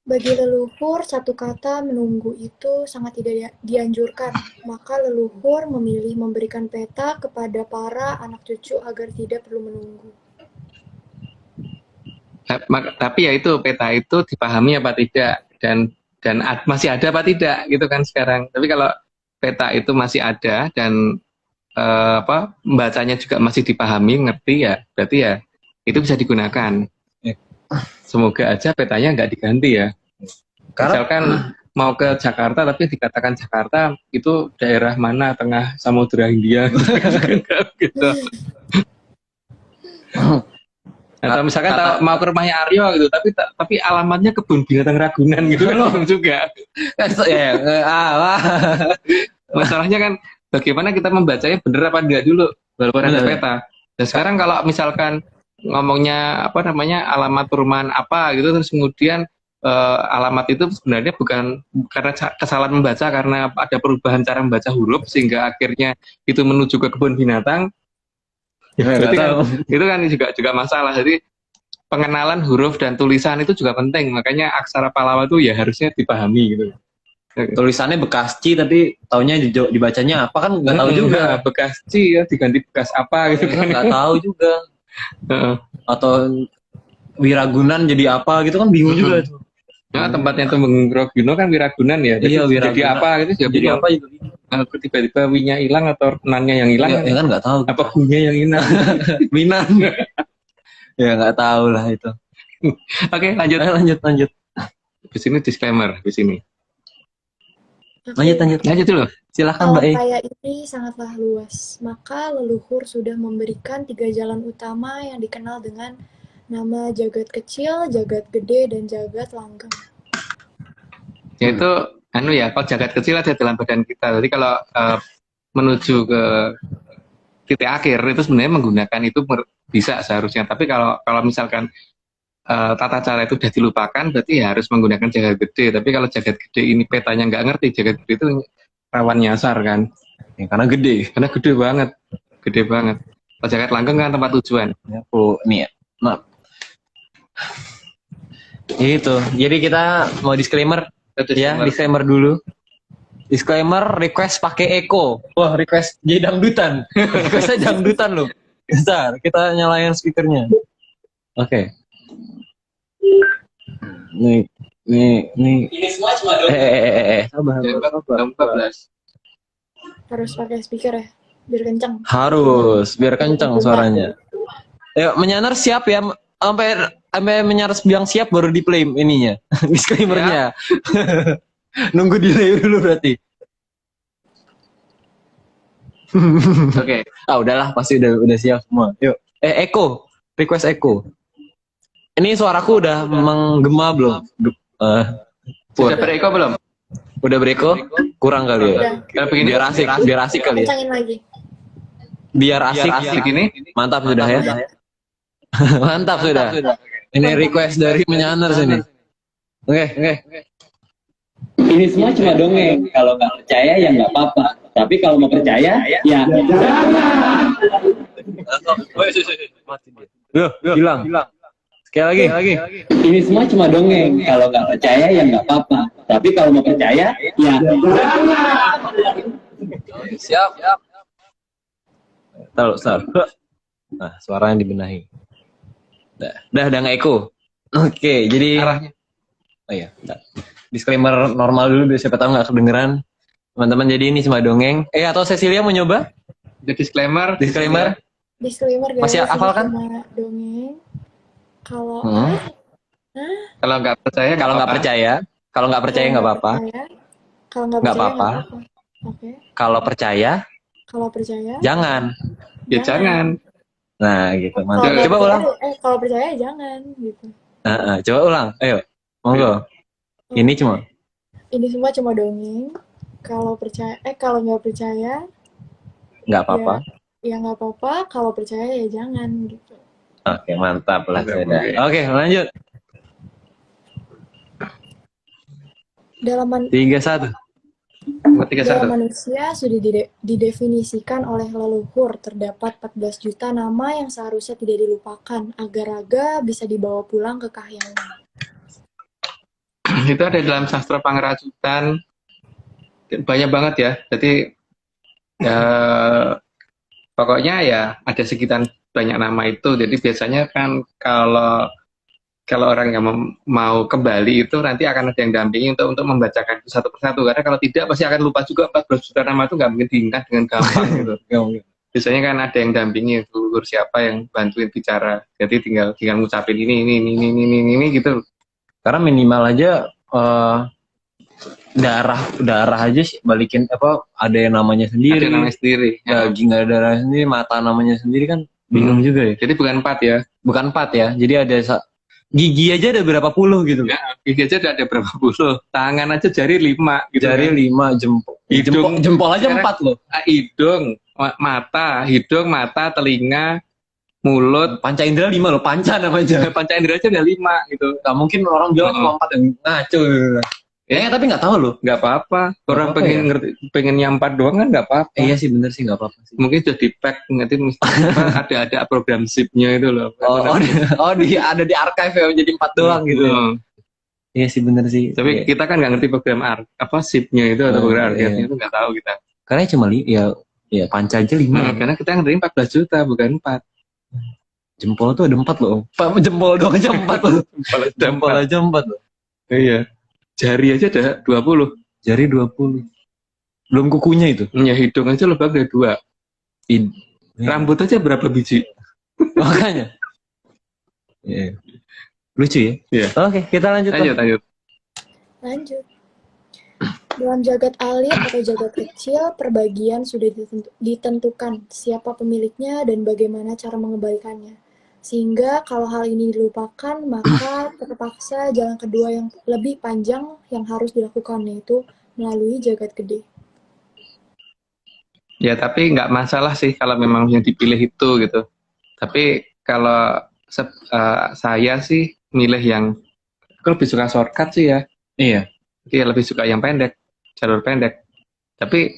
Bagi leluhur, satu kata menunggu itu sangat tidak dianjurkan. Maka leluhur memilih memberikan peta kepada para anak cucu agar tidak perlu menunggu. Tapi ya itu peta itu dipahami apa tidak dan masih ada apa tidak gitu kan sekarang. Tapi kalau peta itu masih ada dan membacanya juga masih dipahami, ngerti ya, berarti ya itu bisa digunakan. Semoga aja petanya nggak diganti ya. Misalkan mau ke Jakarta tapi dikatakan Jakarta itu daerah mana tengah Samudra Hindia gitu. Atau misalkan mau ke rumahnya Aryo gitu, tapi alamatnya kebun binatang Ragunan gitu kan juga. Masalahnya kan bagaimana kita membacanya benar apa enggak dulu baru ada peta. Dan sekarang kalau misalkan ngomongnya alamat perumahan apa gitu terus kemudian alamat itu sebenarnya bukan karena kesalahan membaca karena ada perubahan cara membaca huruf sehingga akhirnya itu menuju ke kebun binatang. Itu kan juga masalah. Jadi pengenalan huruf dan tulisan itu juga penting. Makanya aksara Pallawa itu ya harusnya dipahami gitu. Tulisannya bekas C tapi taunya dibacanya apa kan nggak tahu juga. Bekas C ya diganti bekas apa gitu kan. Nggak tahu juga. Atau Wiragunan jadi apa gitu kan bingung juga tuh. Nah, tempatnya Tumenggung Rogino kan Wiragunan ya. Iya, jadi apa gitu jadi apa itu? Tiba-tiba winya hilang atau nannya yang hilang. Ya kan nggak tahu. Apa gunya yang hilang? Minan. Ya nggak tahu lah itu. Oke, lanjut. Di sini disclaimer di sini. Lanjut dulu. Silakan Mbak E. Alam raya ini sangatlah luas, maka leluhur sudah memberikan 3 jalan utama yang dikenal dengan nama jagat kecil, jagat gede, dan jagat langgeng. Yaitu kalau jagat kecil ada dalam badan kita. Jadi kalau menuju ke titik akhir itu sebenarnya menggunakan itu bisa seharusnya. Tapi kalau misalkan tata cara itu udah dilupakan, berarti ya harus menggunakan jagat gede. Tapi kalau jagat gede ini petanya nggak ngerti, jagat gede itu rawan nyasar kan. Ya, karena gede. Karena gede banget, gede banget. Kalau jagat langgeng kan tempat tujuan. Ya, aku nih ya. Maaf. Itu. Jadi kita mau disclaimer ya, disclaimer dulu. Disclaimer, request pakai Eko. Wah, request jadi dangdutan. Requestnya dangdutan loh. Bentar, kita nyalain speakernya. Oke. Nih. Ini semua cuma sabar. 14. Harus pakai speaker ya, biar kencang. Harus, biar kencang suaranya. Ayo, menyanar siap ya. Sampai menyanar bilang siap baru di play ininya. Disclaimernya. Nunggu delay dulu berarti. Oke. Ah udahlah, pasti udah siap semua. Yuk. Eko, request Eko. Ini suaraku udah menggema belum? Sudah bereko belum? Udah bereko? Kurang kali ya. Biar asik kali ya. Kencangin lagi. Biar asik Begini. Mantap sudah ya. Mantap sudah. Ini request dari Menyaners ini. Oke. Ini semua cuma dongeng. Kalau nggak percaya ya nggak apa-apa. Tapi kalau mau percaya ya. Loh, hilang. Sekali lagi. Ini semua cuma dongeng. Kalau nggak percaya ya nggak apa-apa. Tapi kalau mau percaya ya. Siap. Taruh. Nah, suaranya dibenahi. Udah nggak Eko. Oke, jadi Arahnya. Oh iya, bentar. Disclaimer normal dulu biar siapa tahu nggak kedengeran. Teman-teman, jadi ini cuma dongeng. Atau Cecilia mau nyoba? The disclaimer. Disclaimer guys. Masih hafal kan? Cuma dongeng. Kalau Kalau nggak percaya, Kalau nggak percaya nggak apa-apa. Kalau nggak Nggak percaya apa-apa. Oke. Kalau percaya, Kalau percaya jangan. ya jangan. Nah, gitu. Kalau Mantap. nggak Coba percaya, ulang. kalau percaya jangan gitu. Coba ulang. Ayo. Monggo. Ini cuma. Ini semua cuma dongeng. Kalau nggak percaya Nggak apa-apa. ya nggak apa-apa. Kalau percaya ya jangan gitu. Oke, mantap lah. Oke. Oke, lanjut. Dalam 3-1. Dalam manusia sudah didefinisikan oleh leluhur terdapat 14 juta nama yang seharusnya tidak dilupakan agar bisa dibawa pulang ke kahyangan. Itu ada dalam sastra pangeracutan, banyak banget ya. Jadi pokoknya ya ada sekitar banyak nama itu. Jadi biasanya kan kalau orang yang mau kembali itu nanti akan ada yang dampingi untuk membacakan itu satu persatu. Karena kalau tidak pasti akan lupa juga 14 juta nama itu nggak mungkin diingat dengan gampang gitu. Biasanya kan ada yang dampingi leluhur siapa yang bantuin bicara. Jadi tinggal ngucapin ini gitu. Karena minimal aja darah aja sih balikin ada yang namanya sendiri. Ada namanya sendiri. Daging ada darah sendiri, mata namanya sendiri kan bingung juga ya. Jadi bukan 4 ya. Bukan 4 ya. Jadi ada gigi aja ada berapa puluh gitu. Ya, gigi aja ada berapa puluh. Tangan aja jari 5 gitu. Jari 5, jempol. Jempol aja 4 loh. Hidung, mata, telinga, mulut, Panca indera 5 loh, panca namanya. panca indera aja udah 5 gitu. Gak mungkin orang bilang cuma 4 yang ngaco. Ya, tapi nggak tahu loh. Nggak apa-apa. Orang apa-apa pengen ya? ngerti, pengen nyampat doang kan nggak apa-apa. Iya sih, bener sih, nggak apa-apa sih. Mungkin sudah di pack nanti ada program zip-nya itu loh. Ada di archive ya, jadi 4 doang gitu. Iya sih, bener sih. Tapi kita kan nggak ngerti program zip-nya itu atau program archive-nya itu nggak tahu kita. Karena cuma ya panca aja 5. Karena kita ngerti 14 juta bukan 4. Jempol tuh ada 4 loh. Jempol doang aja 4 loh. Jempol aja 4 loh. Iya. Jari aja ada 20. Jari 20. Belum kukunya itu. Ya hidung aja lebih ada 2. Rambut aja berapa biji? Makanya. Yeah. Lucu ya? Iya. Oke, kita lanjut. Lanjut. Dalam jagat alit atau jagat kecil, perbagian sudah ditentukan siapa pemiliknya dan bagaimana cara mengembalikannya. Sehingga kalau hal ini dilupakan, maka terpaksa jalan kedua yang lebih panjang yang harus dilakukan, yaitu melalui jagat gede. Ya, tapi nggak masalah sih kalau memang yang dipilih itu gitu. Tapi kalau saya sih milih yang, aku lebih suka shortcut sih ya. Iya. Iya, lebih suka yang pendek, jalur pendek. Tapi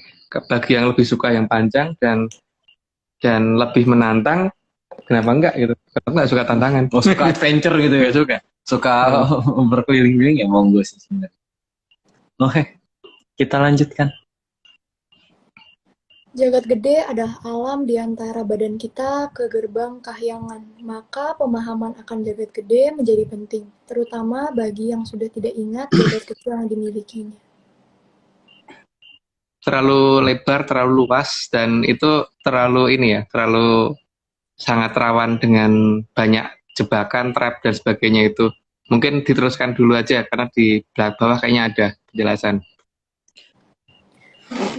bagi yang lebih suka yang panjang dan lebih menantang, kenapa enggak gitu? Kenapa enggak suka tantangan? Oh, suka adventure gitu ya? Suka. Suka berkeliling-keliling ya monggo sih sebenarnya. Oke, kita lanjutkan. Jagat gede adalah alam di antara badan kita ke gerbang kahyangan. Maka pemahaman akan jagat gede menjadi penting, terutama bagi yang sudah tidak ingat jagat kecil yang dimilikinya. Terlalu lebar, terlalu luas, dan itu terlalu ini ya, terlalu sangat rawan dengan banyak jebakan, trap, dan sebagainya itu. Mungkin diteruskan dulu aja, karena di bawah kayaknya ada penjelasan.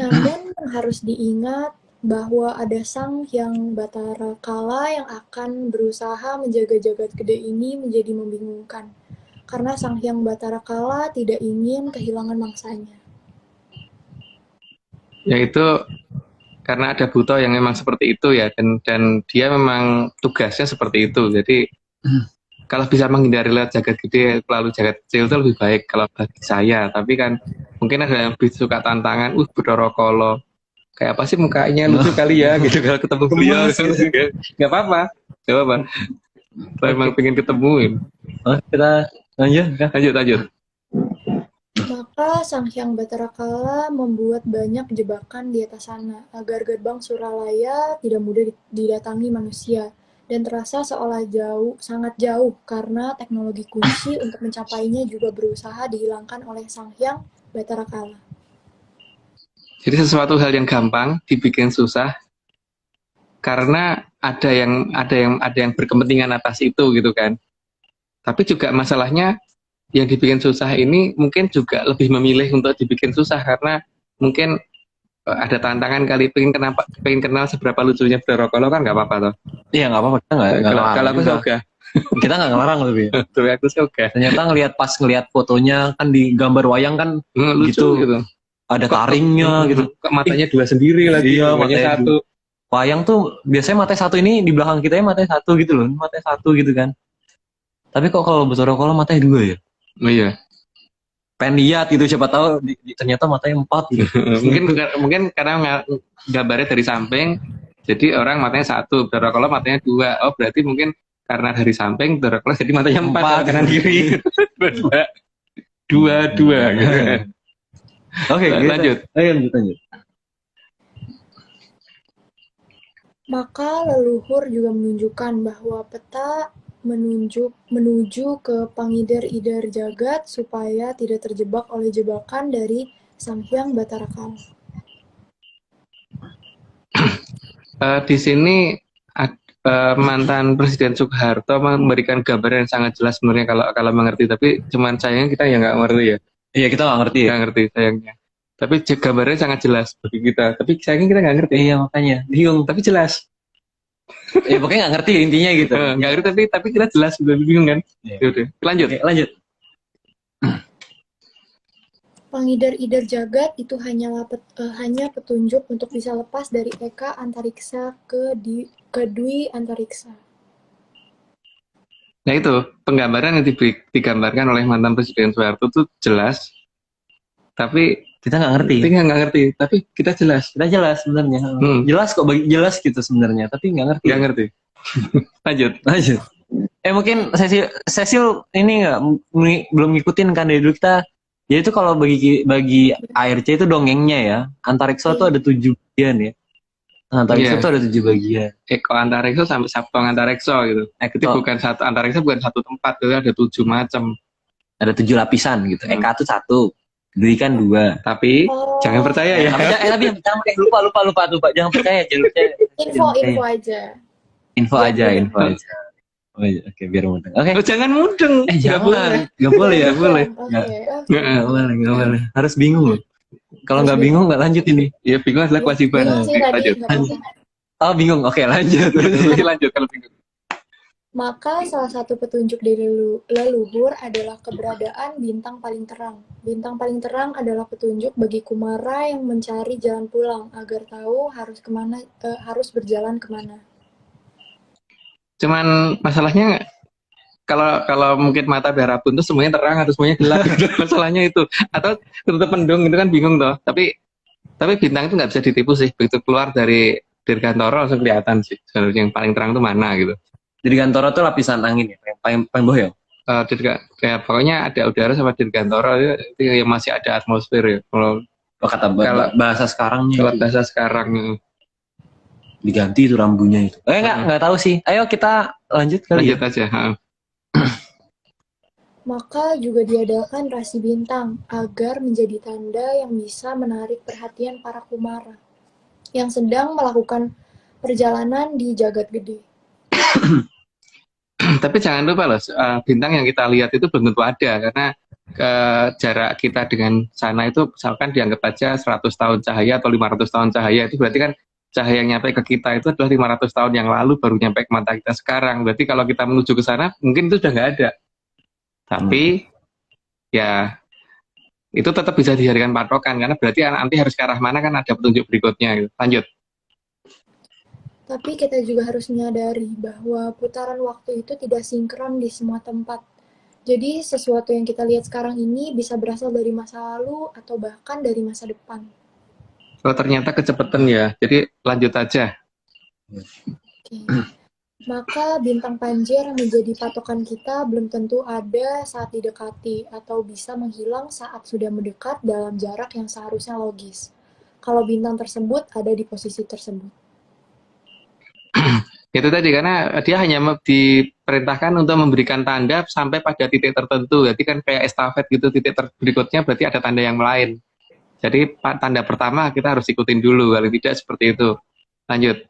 Namun harus diingat bahwa ada Sang Hyang Batara Kala yang akan berusaha menjaga jagat gede ini menjadi membingungkan. Karena Sang Hyang Batara Kala tidak ingin kehilangan mangsanya. Yaitu karena ada Buto yang memang seperti itu ya, dan dia memang tugasnya seperti itu. Jadi kalau bisa menghindari lewat jagat gede lalu jagat kecil itu lebih baik kalau bagi saya. Tapi kan mungkin ada yang lebih suka tantangan, Bathara Kala kayak apa sih mukanya lucu kali ya gitu, kalau ketemu beliau nggak apa-apa. Kalau emang pengen ketemuin. Oh, kita lanjut. Maka Sang Hyang Batara Kala membuat banyak jebakan di atas sana, agar gerbang Suralaya tidak mudah didatangi manusia, dan terasa seolah sangat jauh, karena teknologi kunci untuk mencapainya juga berusaha dihilangkan oleh Sang Hyang Batara Kala. Jadi sesuatu hal yang gampang dibikin susah karena ada yang berkepentingan atas itu gitu kan. Tapi juga masalahnya yang dibikin susah ini mungkin juga lebih memilih untuk dibikin susah karena mungkin ada tantangan kali, pengen kenal seberapa lucunya Bathara Kala kan nggak apa-apa toh. Iya, nggak apa-apa, kita Kalau aku suka, kita nggak ngelarang lebih. tuh aku suka. Ternyata ngelihat fotonya kan di gambar wayang kan Lucu gitu. ada taringnya gitu. Kok matanya dua sendiri lagi, Iya, matanya satu. Wayang tuh biasanya matanya satu, ini di belakang kita ya matanya satu gitu loh, matanya satu gitu kan. Tapi kok kalau Bathara Kala matanya dua ya? Oh iya. Pengen lihat gitu, siapa tahu ternyata matanya 4 gitu. mungkin karena gambarnya dari samping, jadi orang matanya satu, Bathara Kala matanya dua. Oh berarti mungkin karena dari samping Bathara Kala jadi matanya 4 kanan kiri. dua gitu. Oke, lanjut. Lanjut. Maka leluhur juga menunjukkan bahwa peta menuju ke pangidar-idar jagat supaya tidak terjebak oleh jebakan dari Sang Hyang Batara Kala. Di sini mantan Presiden Soeharto memberikan gambaran yang sangat jelas sebenarnya kalau mengerti, tapi cuman sayangnya kita ya nggak ngerti ya. Iya, kita nggak ngerti ya. Nggak ngerti sayangnya. Tapi gambarnya sangat jelas bagi kita. Tapi sayangnya kita nggak ngerti. Iya, makanya bingung. Tapi jelas. Ya pokoknya nggak ngerti intinya gitu. Nggak ngerti tapi kita jelas, udah bingung kan. Iya. Yaudah, lanjut. Oke, lanjut. Pangidar-idar jagat itu hanya petunjuk untuk bisa lepas dari eka antariksa ke dwi antariksa. Nah itu penggambaran yang digambarkan oleh mantan Presiden Soeharto itu jelas, tapi Kita nggak ngerti. Tapi kita jelas. Kita jelas sebenarnya. Jelas kok, jelas gitu sebenarnya, tapi nggak ngerti. Nggak ngerti. Lanjut. Mungkin Cecil ini belum ngikutin kan dari dulu kita. Ya itu kalau bagi ARC itu dongengnya ya. Antariksa itu ada 7 bagian ya. Antariksa itu ada 7 bagian. Eko antariksa sampai Sabtong antariksa gitu. Jadi bukan satu antariksa, bukan satu tempat, itu ada 7 macam. Ada 7 lapisan gitu. Eka itu 1. Dwi kan 2. Tapi jangan percaya ya. Tapi lupa. Jangan percaya. Info aja. Oh, iya. Oke, biar mudeng. Oke. Jangan mudeng. Jangan. Nggak boleh. Nggak boleh. Harus bingung loh. Kalau nggak bingung nggak lanjut ini. Iya, bingung adalah kewajiban. Lanjut. Oh, bingung. Oke, lanjut. Lanjut kalau bingung. Maka salah satu petunjuk dari leluhur adalah keberadaan bintang paling terang. Bintang paling terang adalah petunjuk bagi Kumara yang mencari jalan pulang agar tahu harus berjalan kemana. Cuman masalahnya kalau mungkin mata berabun tuh semuanya terang atau semuanya gelap gitu. Masalahnya itu, atau tutup mendung itu kan bingung toh. Tapi bintang itu nggak bisa ditipu sih, begitu keluar dari Dirgantara langsung kelihatan sih sebenarnya yang paling terang itu mana gitu. Dirgantara tuh lapisan angin ya, yang paling bawah ya. Kayak pokoknya ada udara sama Dirgantara itu yang masih ada atmosfer ya. Kalau Bahasa sekarangnya kalau itu. bahasa sekarang Diganti itu rambunya itu. Nggak tahu sih. Ayo kita lanjut kali lanjut aja. Maka juga diadakan rasi bintang agar menjadi tanda yang bisa menarik perhatian para kumara yang sedang melakukan perjalanan di jagat gede. Tapi jangan lupa loh, bintang yang kita lihat itu belum tentu ada karena jarak kita dengan sana itu misalkan dianggap aja 100 tahun cahaya atau 500 tahun cahaya, itu berarti kan cahaya yang nyampe ke kita itu adalah 500 tahun yang lalu baru nyampe ke mata kita sekarang. Berarti kalau kita menuju ke sana mungkin itu sudah nggak ada. Tapi ya itu tetap bisa dijadikan patokan karena berarti nanti harus ke arah mana kan ada petunjuk berikutnya gitu. Lanjut. Tapi kita juga harus menyadari bahwa putaran waktu itu tidak sinkron di semua tempat. Jadi sesuatu yang kita lihat sekarang ini bisa berasal dari masa lalu atau bahkan dari masa depan. Oh ternyata kecepatan ya, jadi lanjut aja. Oke. Maka bintang Panjer yang menjadi patokan kita belum tentu ada saat didekati atau bisa menghilang saat sudah mendekat dalam jarak yang seharusnya logis. Kalau bintang tersebut ada di posisi tersebut. Itu tadi karena dia hanya diperintahkan untuk memberikan tanda sampai pada titik tertentu. Jadi kan kayak estafet gitu, titik berikutnya berarti ada tanda yang lain. Jadi tanda pertama kita harus ikutin dulu, kalau tidak seperti itu. Lanjut.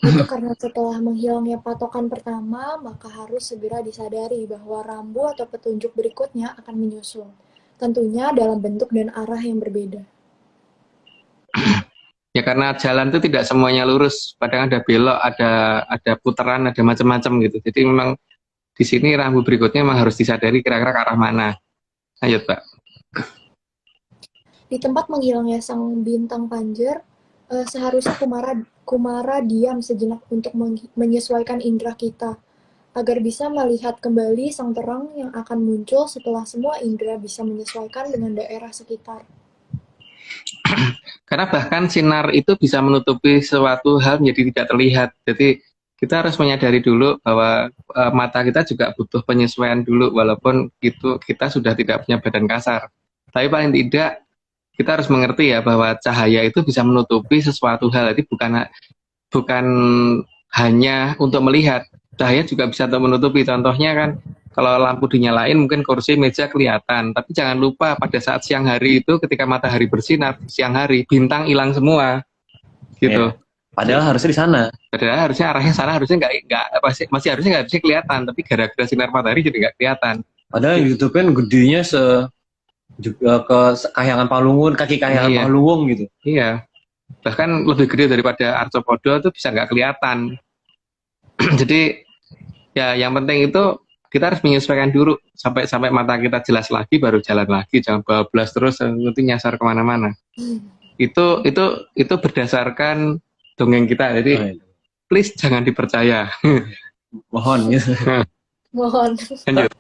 Itu karena setelah menghilangnya patokan pertama, maka harus segera disadari bahwa rambu atau petunjuk berikutnya akan menyusul. Tentunya dalam bentuk dan arah yang berbeda. Ya karena jalan itu tidak semuanya lurus, kadang ada belok, ada putaran, ada macam-macam gitu. Jadi memang di sini rambu berikutnya memang harus disadari kira-kira ke arah mana. Lanjut, Pak. Di tempat menghilangnya sang bintang Panjer, seharusnya Kumara diam sejenak untuk menyesuaikan indera kita, agar bisa melihat kembali sang terang yang akan muncul setelah semua indera bisa menyesuaikan dengan daerah sekitar. Karena bahkan sinar itu bisa menutupi suatu hal menjadi tidak terlihat. Jadi kita harus menyadari dulu bahwa mata kita juga butuh penyesuaian dulu, walaupun itu kita sudah tidak punya badan kasar. Tapi paling tidak kita harus mengerti ya bahwa cahaya itu bisa menutupi sesuatu hal. Jadi bukan hanya untuk melihat, cahaya juga bisa untuk menutupi. Contohnya kan kalau lampu dinyalain mungkin kursi meja kelihatan, tapi jangan lupa pada saat siang hari itu ketika matahari bersinar siang hari bintang hilang semua gitu. Padahal harusnya di sana. Padahal harusnya arahnya sana, harusnya nggak masih harusnya nggak bisa kelihatan, tapi gara-gara sinar matahari jadi nggak kelihatan. Padahal YouTube kan gedenya juga ke Kahyangan Palungun, kaki Kahyangan Palungun gitu. Iya. Bahkan lebih gede daripada Arcopodo itu bisa nggak kelihatan. Jadi ya yang penting itu kita harus menyesuaikan dulu sampai mata kita jelas lagi baru jalan lagi, jangan bablas terus nanti nyasar kemana-mana. Itu berdasarkan dongeng kita, jadi please jangan dipercaya. Mohon gitu. Mohon. Lanjut.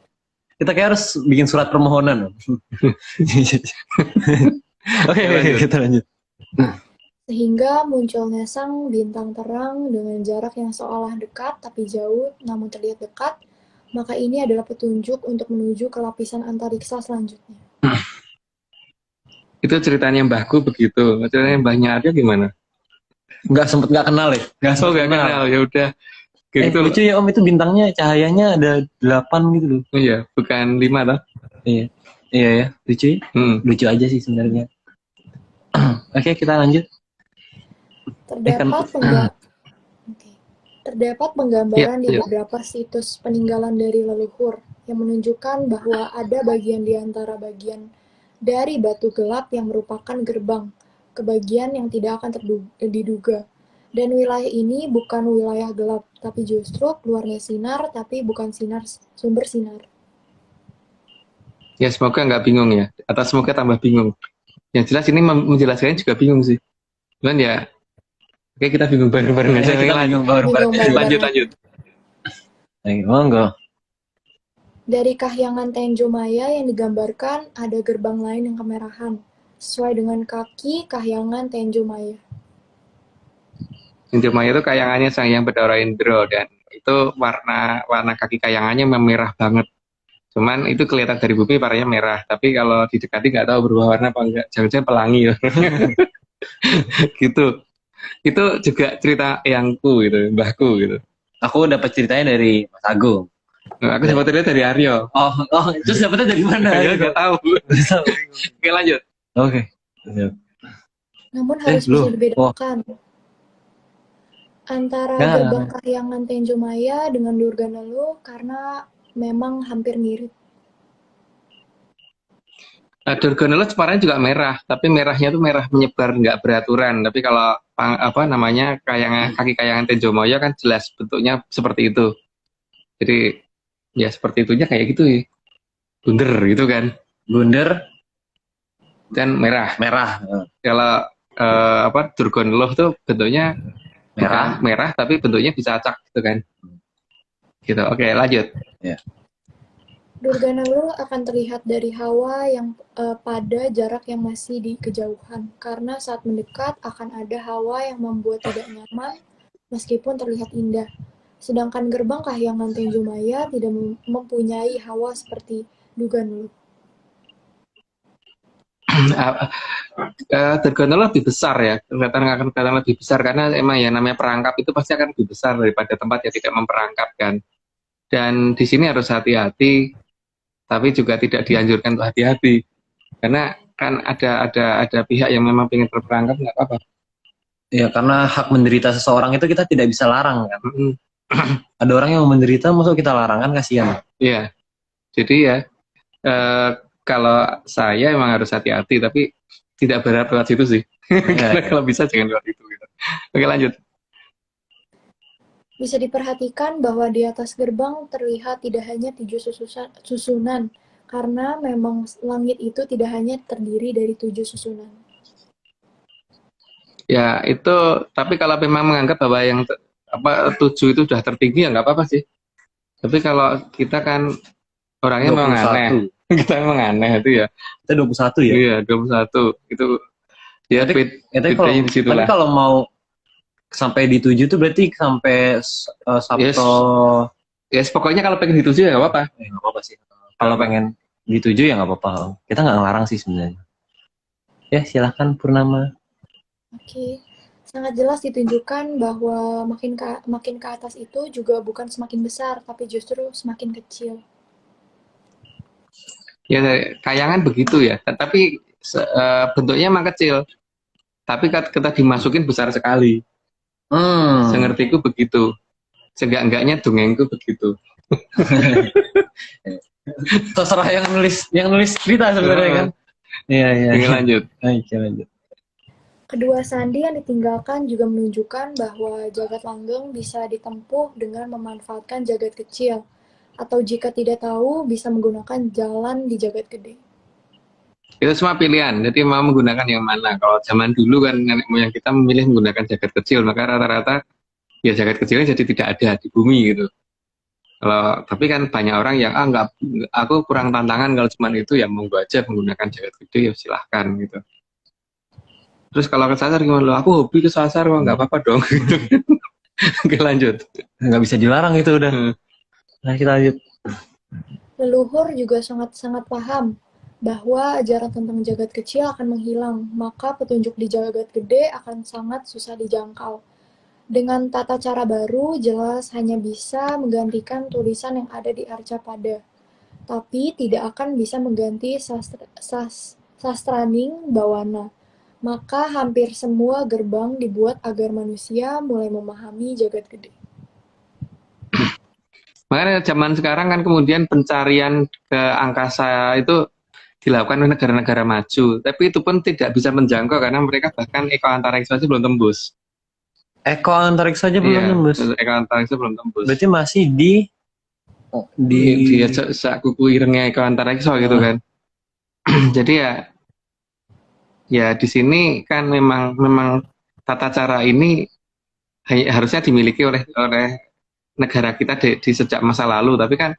Kita kayak harus bikin surat permohonan. Oke, kita lanjut. Sehingga munculnya sang bintang terang dengan jarak yang seolah dekat tapi jauh namun terlihat dekat, maka ini adalah petunjuk untuk menuju ke lapisan antariksa selanjutnya. Itu ceritanya Mbahku begitu. Ceritanya Mbahnya ada gimana? Nggak kenal ya? Nggak kenal. Ya udah. Gitu lucu ya Om, itu bintangnya cahayanya ada 8 gitu loh. Oh iya, bukan 5 toh? Iya ya, lucu ya? Lucu aja sih sebenarnya. Oke, kita lanjut. Terdapat penggambaran di beberapa situs peninggalan dari leluhur yang menunjukkan bahwa ada bagian di antara bagian dari batu gelap yang merupakan gerbang ke bagian yang tidak akan diduga. Dan wilayah ini bukan wilayah gelap, tapi justru keluarnya sinar, tapi bukan sumber sinar. Ya semoga nggak bingung ya, atau semoga tambah bingung. Yang jelas ini menjelaskannya juga bingung sih. Cuman ya, oke kita bingung bareng-bareng aja. Kita bingung bareng-bareng. Lanjut. Monggo. Dari kahyangan Tenjo Maya yang digambarkan ada gerbang lain yang kemerahan, sesuai dengan kaki kahyangan Tenjo Maya. Tenjo Maya itu kayangannya Sang Hyang Bathara Indra, dan itu warna kaki kayangannya memerah banget. Cuman itu kelihatan dari bumi warnanya merah, tapi kalau didekati nggak tahu berubah warna apa enggak. Jangan-jangan pelangi ya. Gitu. Itu juga cerita eyangku gitu, mbahku gitu. Aku dapat ceritanya dari Mas Agung. Nah, aku dapat cerita dari Aryo. Oh, terus dapetnya dari mana? Ya nggak tahu. Oke, lanjut. Oke. Namun harus belum. bisa dibedakan antara Ya. gerbang kahyangan Tenjo Maya dengan Durganalu karena memang hampir mirip. Durganalu warnanya juga merah, tapi merahnya tuh merah menyebar, nggak beraturan. Tapi kalau kaki kayangan Tenjo Maya kan jelas bentuknya seperti itu. Jadi ya seperti itunya kayak gitu ya. Bunder gitu kan. Bunder Dan merah. Kalau Durganalu tuh bentuknya merah. bukan merah, tapi bentuknya bisa acak gitu kan. Gitu. Oke, lanjut. Durganalu akan terlihat dari hawa yang pada jarak yang masih di kejauhan, karena saat mendekat akan ada hawa yang membuat tidak nyaman meskipun terlihat indah. Sedangkan gerbang kahyangan Tenjo Maya tidak mempunyai hawa seperti Durganalu. Durganalu lebih besar ya, akan kelihatan lebih besar karena emang ya namanya perangkap itu pasti akan lebih besar daripada tempat yang tidak memperangkapkan. Dan di sini harus hati-hati, tapi juga tidak dianjurkan untuk hati-hati karena kan ada pihak yang memang ingin berperangkap, nggak apa-apa. Ya, karena hak menderita seseorang itu kita tidak bisa larang kan. Ada orang yang menderita, masuk kita larang kan, kasihan. Iya, jadi ya kalau saya emang harus hati-hati, tapi tidak berharap lewat situ sih. Karena kalau bisa jangan lewat itu. Gitu. Oke, lanjut. Bisa diperhatikan bahwa di atas gerbang terlihat tidak hanya 7 susunan, karena memang langit itu tidak hanya terdiri dari 7 susunan. Ya itu, tapi kalau memang menganggap bahwa yang 7 itu sudah tertinggi ya nggak apa-apa sih. Tapi kalau kita kan orangnya memang aneh. Kita memang aneh itu ya. Kita 21 ya? Iya, 21. Itu ya bedanya di situ lah. Tapi kalau mau sampai di 7 itu berarti sampai Sabto. Yes, pokoknya kalau pengen di 7 ya nggak apa-apa. Nggak apa-apa sih. Kalau pengen di 7 ya nggak apa-apa. Kita nggak ngelarang sih sebenarnya. Ya silahkan Purnama. Oke, sangat jelas ditunjukkan bahwa makin ke atas itu juga bukan semakin besar, tapi justru semakin kecil. Ya kayangan begitu ya, tapi bentuknya emang kecil. Tapi kita dimasukin besar sekali. Sengertiku begitu. Seenggak-enggaknya dongengku begitu. Terserah yang nulis cerita sebenarnya kan. Iya. Lanjut. Lanjut. Kedua sandi yang ditinggalkan juga menunjukkan bahwa jagat langgeng bisa ditempuh dengan memanfaatkan jagat kecil, atau jika tidak tahu bisa menggunakan jalan di jagat gede. Itu semua pilihan, jadi mau menggunakan yang mana. Kalau zaman dulu kan nenek moyang kita memilih menggunakan jagat kecil, maka rata-rata ya jagat kecilnya jadi tidak ada di bumi gitu. Tapi kan banyak orang yang enggak, aku kurang tantangan kalau cuma itu, ya monggo aja menggunakan jagat gede, ya silahkan gitu. Terus kalau kesasar gimana? Aku hobi kesasar kok, nggak apa-apa dong. Oke, lanjut. Nggak bisa dilarang itu udah. Nah, kita lanjut. Leluhur juga sangat-sangat paham bahwa ajaran tentang jagat kecil akan menghilang, maka petunjuk di jagat gede akan sangat susah dijangkau. Dengan tata cara baru, jelas hanya bisa menggantikan tulisan yang ada di Arcapada, tapi tidak akan bisa mengganti sastraning bawana. Maka hampir semua gerbang dibuat agar manusia mulai memahami jagat gede. Makanya zaman sekarang kan kemudian pencarian ke angkasa itu dilakukan oleh negara-negara maju, tapi itu pun tidak bisa menjangkau karena mereka bahkan eko antariksa saja belum tembus. Eko antariksa saja belum tembus. Eko antariksa belum tembus. Berarti masih di kuku irengnya eko antariksa gitu kan. Jadi ya di sini kan memang tata cara ini harusnya dimiliki oleh negara kita di sejak masa lalu, tapi kan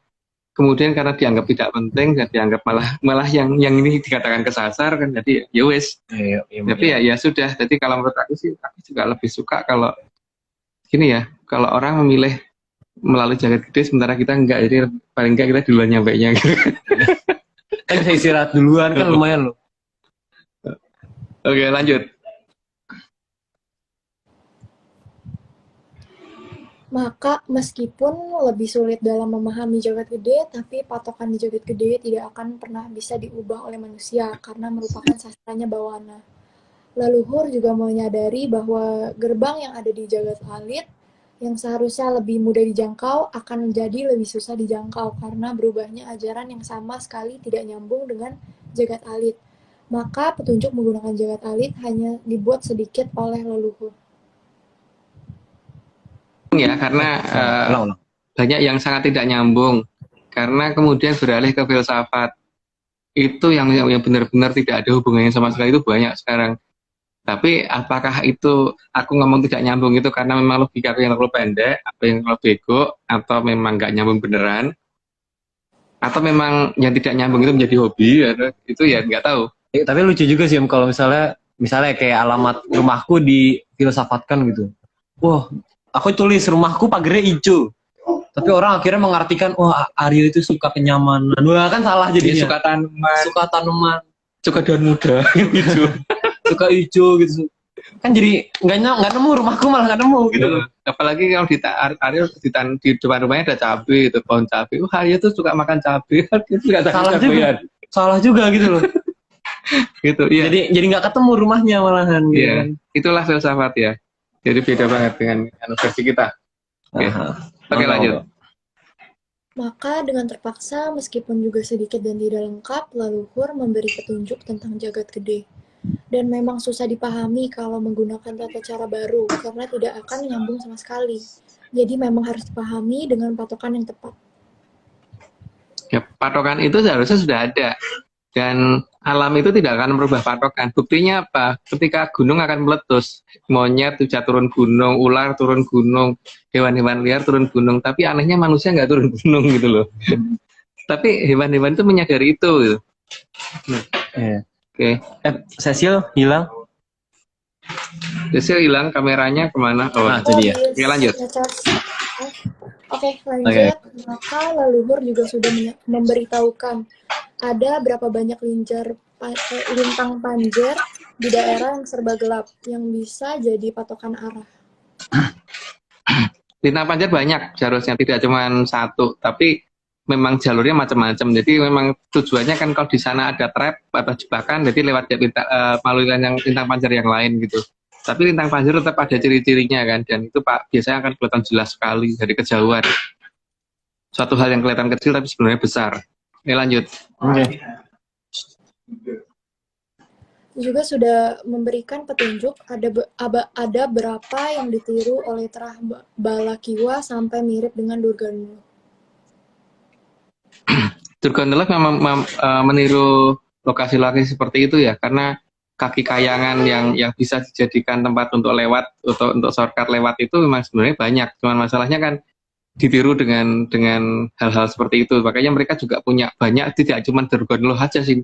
kemudian karena dianggap tidak penting dan dianggap malah yang ini dikatakan kesasar kan, jadi ya wes. Tapi ya sudah. Jadi kalau menurut aku sih, aku juga lebih suka kalau gini ya, kalau orang memilih melalui jaket gede sementara kita enggak, jadi paling enggak kita duluan nyampe nya gitu. Kan bisa istirahat duluan kan lumayan loh. Oke, lanjut. Maka meskipun lebih sulit dalam memahami jagat gede, tapi patokan di jagat gede tidak akan pernah bisa diubah oleh manusia karena merupakan sastranya bawana. Leluhur juga menyadari bahwa gerbang yang ada di jagat alit yang seharusnya lebih mudah dijangkau akan menjadi lebih susah dijangkau karena berubahnya ajaran yang sama sekali tidak nyambung dengan jagat alit. Maka petunjuk menggunakan jagat alit hanya dibuat sedikit oleh leluhur. Ya, karena banyak yang sangat tidak nyambung karena kemudian beralih ke filsafat. Itu yang benar-benar tidak ada hubungannya sama sekali, itu banyak sekarang. Tapi apakah itu aku ngomong tidak nyambung itu karena memang logika yang terlalu pendek, apa yang terlalu bego, atau memang nggak nyambung beneran, atau memang yang tidak nyambung itu menjadi hobi, itu ya nggak tahu. Tapi lucu juga sih kalau misalnya kayak alamat rumahku difilsafatkan gitu. Wah, aku tulis rumahku pagarnya hijau. Tapi orang akhirnya mengartikan, wah Aryo itu suka kenyamanan. Wah kan salah jadinya. Suka tanaman, suka daun muda, hijau. Suka hijau gitu. Kan jadi nggak nemu, rumahku malah nggak nemu gitu. Apalagi kalau Aryo di depan rumahnya ada cabai, itu pohon cabai. Wah Aryo tuh suka makan cabai. Salah juga. Salah juga gitu loh. Gitu, iya. Jadi nggak ketemu rumahnya malahan. Gitu. Iya. Itulah filsafat ya. Jadi beda banget dengan versi kita. Oke, lanjut. Maka dengan terpaksa, meskipun juga sedikit dan tidak lengkap, leluhur memberi petunjuk tentang jagat gede. Dan memang susah dipahami kalau menggunakan tata cara baru, karena tidak akan nyambung sama sekali. Jadi memang harus dipahami dengan patokan yang tepat. Ya, patokan itu seharusnya sudah ada. Dan alam itu tidak akan merubah patokan. Buktinya apa? Ketika gunung akan meletus, monyet bisa turun gunung, ular turun gunung, hewan-hewan liar turun gunung. Tapi anehnya manusia nggak turun gunung gitu loh. Tapi hewan-hewan itu menyadari itu. Gitu. Oke. Cecil hilang. Cecil hilang, kameranya kemana? Oh, itu dia. Oke, lanjut. Oke, lanjut. Maka leluhur juga sudah memberitahukan ada berapa banyak lintang panjer di daerah yang serba gelap yang bisa jadi patokan arah. Lintang panjer banyak, seharusnya tidak cuma satu, tapi memang jalurnya macam-macam. Jadi memang tujuannya kan kalau di sana ada trap atau jebakan, jadi lewat melalui lintang panjer yang lain gitu. Tapi lintang panjer tetap ada ciri-cirinya kan, dan itu biasanya akan kelihatan jelas sekali dari kejauhan. Suatu hal yang kelihatan kecil tapi sebenarnya besar. Oke, lanjut. Oke. Juga sudah memberikan petunjuk ada berapa yang ditiru oleh terah Balakiwa sampai mirip dengan Durganula. Durganula memang meniru lokasi-lokasi seperti itu ya, karena kaki kayangan yang bisa dijadikan tempat untuk lewat, untuk shortcut lewat itu memang sebenarnya banyak. Cuman masalahnya kan ditiru dengan hal-hal seperti itu. Makanya mereka juga punya banyak, tidak cuma Durganula aja sih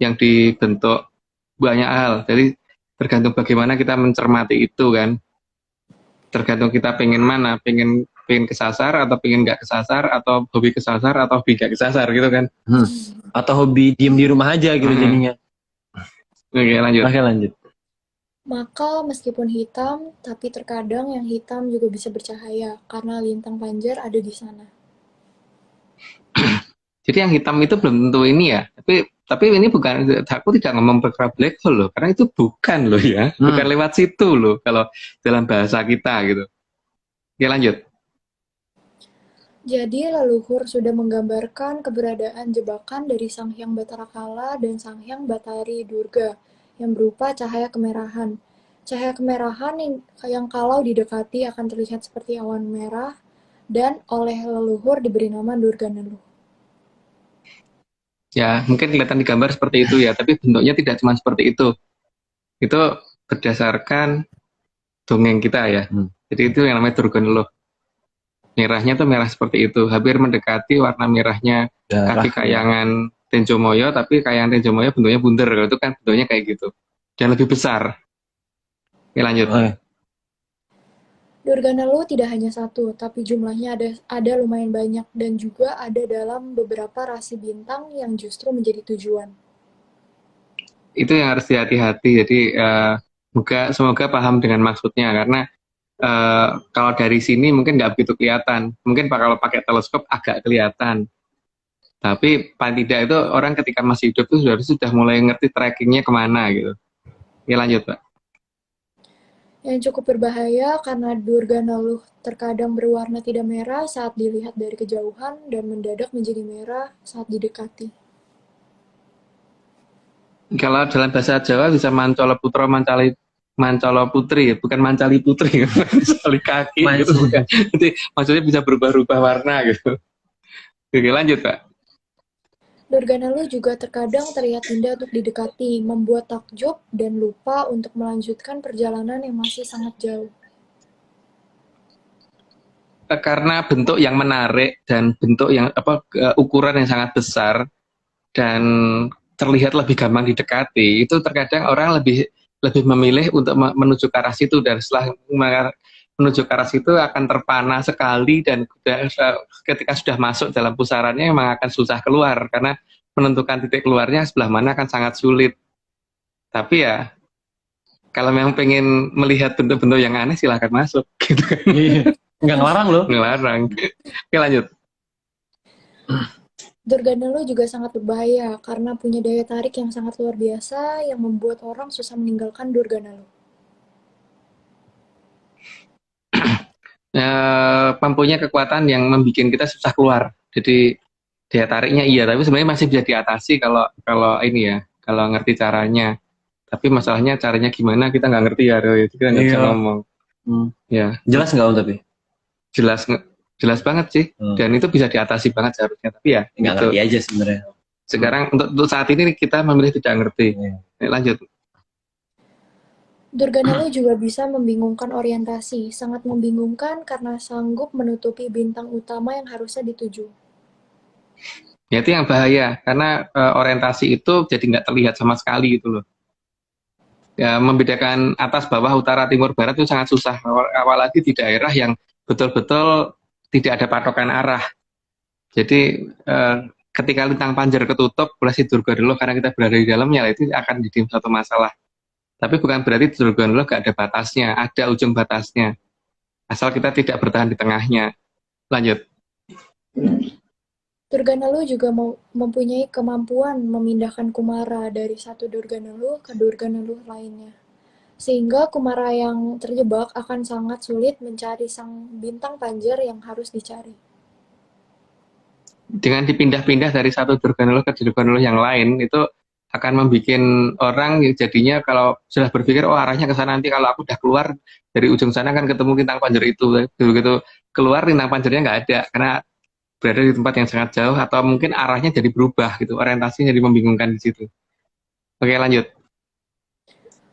yang dibentuk banyak hal. Jadi tergantung bagaimana kita mencermati itu kan. Tergantung kita pengen mana, pengen kesasar atau pengen nggak kesasar, atau hobi kesasar atau hobi nggak kesasar gitu kan. Atau hobi diem di rumah aja gitu jadinya. Oke, lanjut. Maka meskipun hitam, tapi terkadang yang hitam juga bisa bercahaya karena lintang panjer ada di sana. Jadi yang hitam itu belum tentu ini ya. Tapi ini bukan, aku tidak ngomong perkara black hole loh, karena itu bukan loh ya, bukan lewat situ loh kalau dalam bahasa kita gitu. Oke, lanjut. Jadi leluhur sudah menggambarkan keberadaan jebakan dari Sang Hyang Batara Kala dan Sang Hyang Batari Durga yang berupa cahaya kemerahan. Cahaya kemerahan yang kalau didekati akan terlihat seperti awan merah dan oleh leluhur diberi nama Durganulu. Ya, mungkin kelihatan di gambar seperti itu ya, tapi bentuknya tidak cuma seperti itu. Itu berdasarkan dongeng kita ya. Jadi itu yang namanya Durganulu. Merahnya tuh merah seperti itu, hampir mendekati warna merahnya kaki kayangan Tenjomoyo, tapi kayangan Tenjomoyo bentuknya bunder, kalau itu kan bentuknya kayak gitu. Dan lebih besar. Oke, lanjut. Durganalu tidak hanya satu, tapi jumlahnya ada lumayan banyak dan juga ada dalam beberapa rasi bintang yang justru menjadi tujuan. Itu yang harus hati-hati. Jadi semoga paham dengan maksudnya, karena kalau dari sini mungkin nggak begitu kelihatan. Mungkin kalau pakai teleskop agak kelihatan. Tapi paling tidak itu orang ketika masih hidup itu sudah mulai ngerti trackingnya kemana gitu. Oke, lanjut, Pak. Yang cukup berbahaya karena Durganalu terkadang berwarna tidak merah saat dilihat dari kejauhan dan mendadak menjadi merah saat didekati. Kalau dalam bahasa Jawa bisa mancala putra, mancala putri, bukan mancali putri, mancali kaki gitu bukan. Jadi maksudnya bisa berubah-ubah warna gitu. Oke, lanjut, Pak. Durganalu juga terkadang terlihat indah untuk didekati, membuat takjub dan lupa untuk melanjutkan perjalanan yang masih sangat jauh. Karena bentuk yang menarik dan bentuk yang ukuran yang sangat besar dan terlihat lebih gampang didekati, itu terkadang orang lebih memilih untuk menuju ke arah situ, dan setelah menuju ke arah situ akan terpana sekali, dan ketika sudah masuk dalam pusarannya memang akan susah keluar karena menentukan titik keluarnya sebelah mana akan sangat sulit. Tapi ya kalau memang pengen melihat bentuk-bentuk yang aneh silahkan masuk gitu kan. Nggak ngelarang loh. Ngelarang. Oke, lanjut. Durganalu juga sangat berbahaya karena punya daya tarik yang sangat luar biasa yang membuat orang susah meninggalkan Durganalu. Mempunyai kekuatan yang membuat kita susah keluar. Jadi daya tariknya iya, tapi sebenarnya masih bisa diatasi kalau ini ya, kalau ngerti caranya. Tapi masalahnya caranya gimana kita nggak ngerti ya, itu kita nggak bisa ngomong. Ya. Jelas nggak Om tapi? Jelas banget sih, dan itu bisa diatasi banget seharusnya. Tapi ya nggak ngerti aja sebenarnya. Sekarang untuk saat ini kita memilih tidak ngerti. Lanjut. Durganalu juga bisa membingungkan orientasi, sangat membingungkan karena sanggup menutupi bintang utama yang harusnya dituju. Ya, itu yang bahaya, karena orientasi itu jadi nggak terlihat sama sekali gitu loh. Ya, membedakan atas, bawah, utara, timur, barat itu sangat susah, apalagi di daerah yang betul-betul tidak ada patokan arah. Jadi ketika lintang panjar ketutup oleh si Durganalu karena kita berada di dalamnya, itu akan jadi suatu masalah. Tapi bukan berarti Durganalu nggak ada batasnya, ada ujung batasnya. Asal kita tidak bertahan di tengahnya. Lanjut. Durganalu juga mempunyai kemampuan memindahkan Kumara dari satu Durganalu ke Durganalu lainnya. Sehingga Kumara yang terjebak akan sangat sulit mencari sang bintang panjar yang harus dicari. Dengan dipindah-pindah dari satu Durganalu ke Durganalu yang lain, itu akan membuat orang jadinya kalau sudah berpikir, oh arahnya ke sana, nanti kalau aku udah keluar dari ujung sana kan ketemu lintang panjar itu. Begitu keluar lintang panjarnya nggak ada, karena berada di tempat yang sangat jauh, atau mungkin arahnya jadi berubah gitu, orientasinya jadi membingungkan di situ. Oke, lanjut.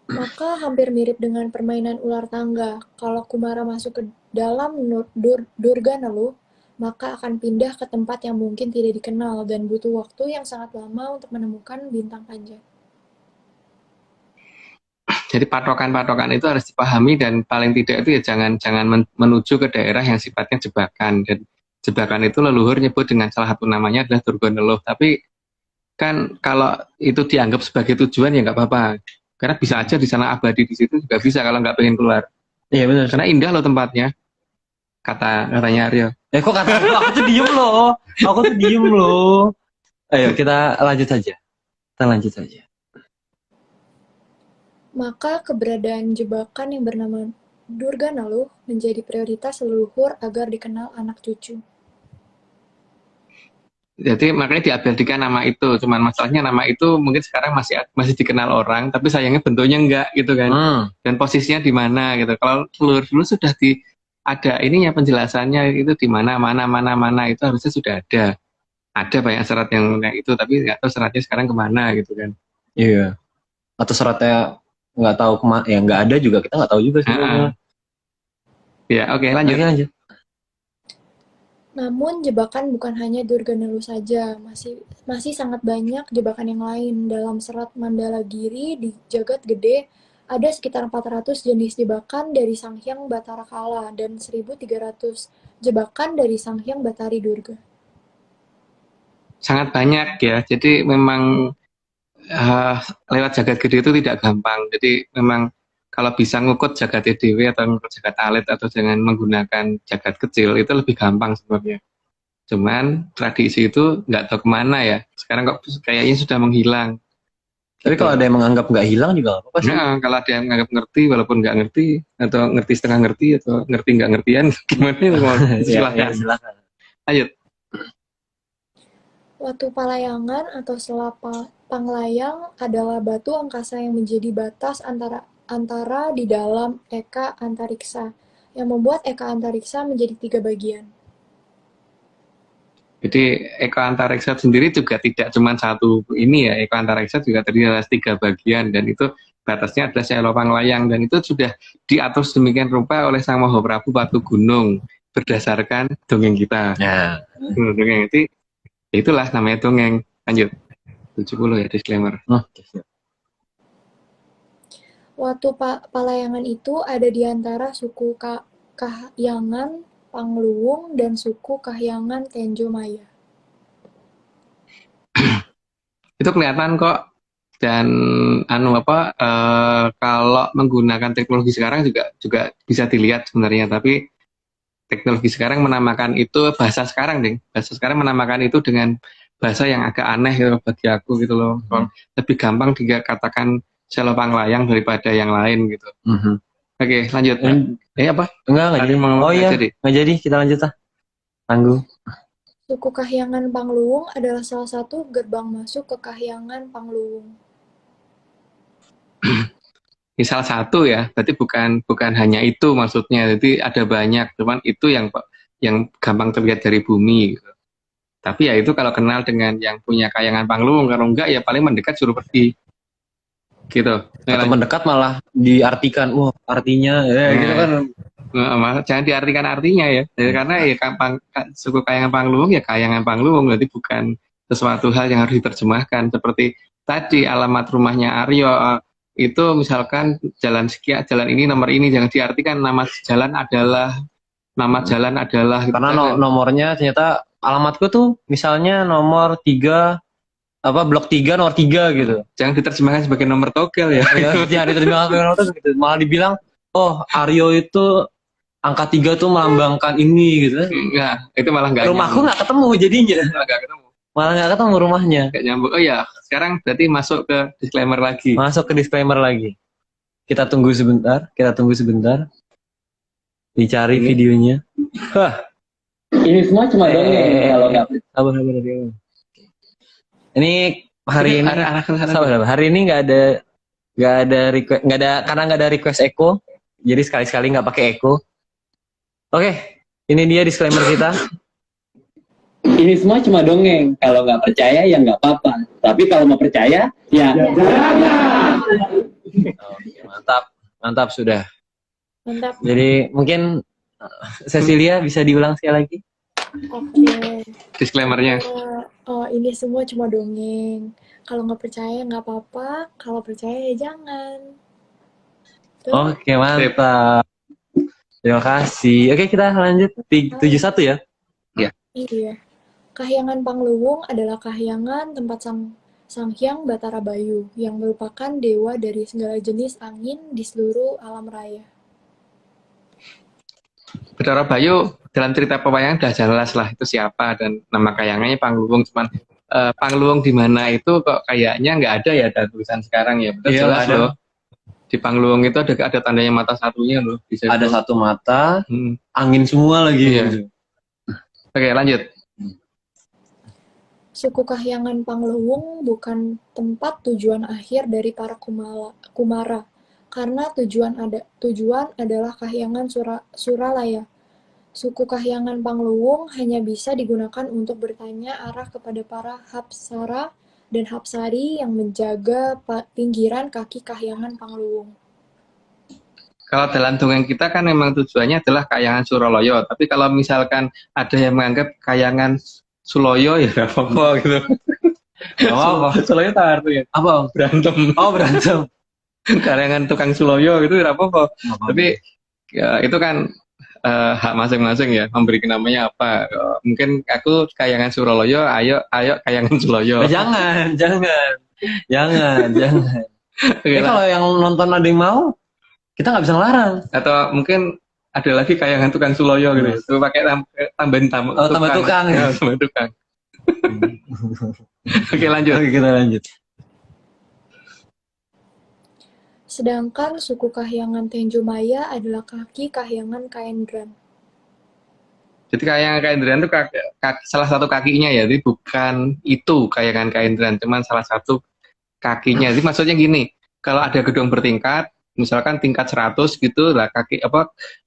Maka hampir mirip dengan permainan ular tangga. Kalau Kumara masuk ke dalam Durganalu, maka akan pindah ke tempat yang mungkin tidak dikenal dan butuh waktu yang sangat lama untuk menemukan bintang panjar. Jadi patokan-patokan itu harus dipahami, dan paling tidak itu ya jangan menuju ke daerah yang sifatnya jebakan. Dan jebakan itu leluhur nyebut dengan salah satu namanya adalah Durganalu. Tapi kan kalau itu dianggap sebagai tujuan ya nggak apa-apa. Karena bisa aja di sana abadi, di situ juga bisa kalau nggak pengen keluar. Iya benar. Karena indah loh tempatnya. Katanya Aryo. Kok kata aku tuh diem loh. Aku tuh diem loh. Ayo kita lanjut saja. Maka keberadaan jebakan yang bernama Durganalu menjadi prioritas leluhur agar dikenal anak cucu. Jadi makanya diabadikan nama itu. Cuman masalahnya nama itu mungkin sekarang masih dikenal orang, tapi sayangnya bentuknya enggak gitu kan. Dan posisinya di mana gitu. Kalau dulu sudah ada ininya penjelasannya, itu di mana itu harusnya sudah ada. Ada banyak serat yang kayak itu, tapi nggak tahu seratnya sekarang kemana gitu kan. Iya. Atau seratnya nggak tahu kemana, ya nggak ada juga, kita nggak tahu juga sebenarnya. Ya, oke, lanjut. Namun jebakan bukan hanya Durganelu saja, masih sangat banyak jebakan yang lain. Dalam serat Mandala Giri di Jagat Gede ada sekitar 400 jenis jebakan dari Sang Hyang Batara Kala dan 1.300 jebakan dari Sang Hyang Batari Durga. Sangat banyak ya. Jadi memang lewat jagat gede itu tidak gampang. Jadi memang kalau bisa ngukut jagat dewe atau ngukut jagat alit atau dengan menggunakan jagat kecil itu lebih gampang sebenarnya. Cuman tradisi itu nggak tahu kemana ya. Sekarang kok kayaknya sudah menghilang. Tapi kalau ada yang menganggap nggak hilang juga nggak apa-apa sih. Nah, kalau ada yang menganggap ngerti walaupun nggak ngerti atau ngerti setengah ngerti atau ngerti nggak ngertian gimana itu silahkan. Silakan. Lanjut. Watu Palayangan atau Sela Panglayang adalah batu angkasa yang menjadi batas antara di dalam eka antariksa, yang membuat eka antariksa menjadi 3 bagian. Jadi eko antariksa sendiri juga tidak cuma satu ini ya, eko antariksa juga terdiri atas 3 bagian dan itu batasnya adalah Sela Panglayang dan itu sudah diatur sedemikian rupa oleh Sang Mahaprabu Patu Gunung berdasarkan dongeng kita. Ya. Dongeng itu itulah namanya dongeng. Lanjut. 70 ya disclaimer. Watu Palayangan itu ada di antara suku Kahyangan Pangluwung dan suku Kahyangan Tenjo Maya. Itu kelihatan kok dan kalau menggunakan teknologi sekarang juga bisa dilihat sebenarnya, tapi teknologi sekarang menamakan itu bahasa sekarang menamakan itu dengan bahasa yang agak aneh gitu bagi aku gitu loh. Lebih gampang dia katakan Sela Panglayang daripada yang lain gitu. Oke, lanjut. Apa? Enggak jadi. Oh iya, nggak jadi. Kita lanjut lah. Tangguh. Suku Kahyangan Pangluwung adalah salah satu gerbang masuk ke Kahyangan Pangluwung. Misal satu ya, berarti bukan hanya itu maksudnya. Jadi ada banyak, cuman itu yang gampang terlihat dari bumi. Gitu. Tapi ya itu kalau kenal dengan yang punya Kahyangan Pangluwung, kalau enggak ya paling mendekat suruh pergi. Gitu. Atau mendekat malah diartikan, wah artinya gitu kan. Jangan diartikan artinya ya. Karena ya suku Kahyangan Pangluwung ya Kahyangan Pangluwung, berarti bukan sesuatu hal yang harus diterjemahkan. Seperti tadi alamat rumahnya Aryo itu misalkan jalan sekian, jalan ini nomor ini, jangan diartikan nama jalan adalah karena nomornya ternyata alamatku tuh misalnya nomor 3 blok 3 nomor 3 gitu. Jangan diterjemahkan sebagai nomor togel ya. Jangan diterjemahkan sebagai nomor togel gitu. Malah dibilang, "Oh, Aryo itu angka 3 tuh melambangkan ini" gitu. Enggak, itu malah enggak. Rumahku enggak ketemu jadinya. Enggak ketemu. Malah nggak ketemu rumahnya. Kayak nyambung. Oh ya, sekarang berarti masuk ke disclaimer lagi. Kita tunggu sebentar. Dicari videonya. Ini semua cuma dongeng kalau nggak. Sabar. Ini hari ini hari ini nggak ada request, karena nggak ada request echo. Jadi sekali-sekali nggak pakai echo. Oke, ini dia disclaimer kita. Ini semua cuma dongeng. Kalau nggak percaya ya nggak apa-apa. Tapi kalau mau percaya ya jangan. Oke, mantap sudah. Mantap. Jadi mungkin Cecilia bisa diulang sekali lagi. Oke. Disclaimernya. Ini semua cuma dongeng. Kalau nggak percaya nggak apa-apa. Kalau percaya ya jangan. Tuh. Oke, mantap. Terima kasih. Oke, kita lanjut 71 ya. Iya. Kahyangan Pangluwung adalah kahyangan tempat Sang Hyang Batara Bayu yang merupakan dewa dari segala jenis angin di seluruh alam raya. Batara Bayu dalam cerita pewayangan udah jelas lah itu siapa dan nama kahyangannya Pangluwung, cuman Pangluwung di mana itu kok kayaknya nggak ada ya ada tulisan sekarang ya. Betul, jelas ada. Loh. Di Pangluwung itu ada tandanya mata satunya loh. Ada satu mata, angin semua lagi. Iya. Oke, lanjut. Suku Kahyangan Pangluwung bukan tempat tujuan akhir dari para kumara, karena tujuan adalah Kahyangan Suralaya. Suku Kahyangan Pangluwung hanya bisa digunakan untuk bertanya arah kepada para Hapsara dan Hapsari yang menjaga pinggiran kaki Kahyangan Pangluwung. kalau dalam dongeng kita kan memang tujuannya adalah kayangan Suraloyo. Tapi kalau misalkan ada yang menganggap kayangan Suloyo ya nggak apa-apa gitu. Oh, apa? Suloyo tak artinya Apa? berantem. Oh, berantem. Kayangan tukang Suloyo gitu nggak apa-apa. Tapi ya, itu kan hak masing-masing ya, memberi namanya apa. Mungkin aku kayangan Suraloyo, ayo kayangan Suloyo. Jangan, jangan. Jangan, jangan. Oke Tapi lah. kalau yang nonton ada yang mau, kita nggak bisa ngelarang. Atau mungkin ada lagi kayangan tukang Suloyo gitu. Itu pakai tambahin Oh, tambah tukang ya. Ya, tambah tukang. Oke, lanjut. Oke, kita lanjut. Sedangkan suku Kahyangan Tenjo Maya adalah kaki Kahyangan Kaendran. Jadi kayangan Kaindran itu salah satu kakinya ya, jadi bukan itu kayangan Kaindran, cuman salah satu kakinya. Jadi maksudnya gini, kalau ada gedung bertingkat, misalkan tingkat 100 gitu, lah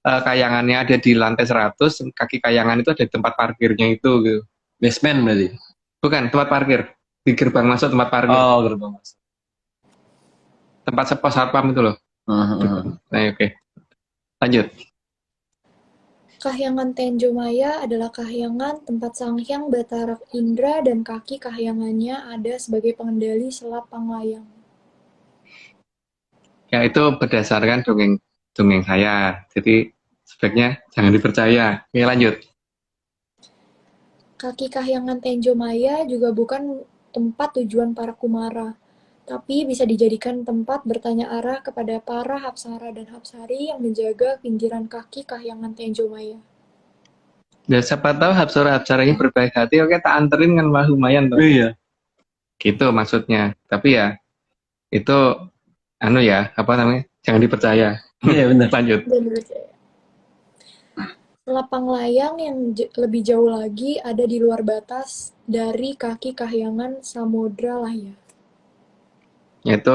kayangannya ada di lantai 100, kaki kayangan itu ada di tempat parkirnya itu gitu. Basement berarti. Bukan, tempat parkir. Di gerbang masuk tempat parkir. Oh, gerbang masuk. Tempat pos satpam itu loh. Nah, oke. Lanjut. Kahyangan Tenjo Maya adalah kahyangan tempat Sang Hyang Batara Indra dan kaki kahyangannya ada sebagai pengendali selat Panglayang. Ya, itu berdasarkan dongeng saya. Jadi sebaiknya jangan dipercaya. Oke, lanjut. Kaki Kahyangan Tenjo Maya juga bukan tempat tujuan para kumara, tapi bisa dijadikan tempat bertanya arah kepada para hapsara dan hapsari yang menjaga pinggiran kaki Kahyangan Tenjo Maya. Ya, siapa tahu hapsara ini berbaik hati, oke tak anterin kan mah lumayan tuh. Iya. Gitu maksudnya. Tapi ya, itu, apa namanya, jangan dipercaya. Iya, benar. Lanjut. Dan percaya. Selat Panglayang yang lebih jauh lagi ada di luar batas dari kaki Kahyangan Samodra Laya. Itu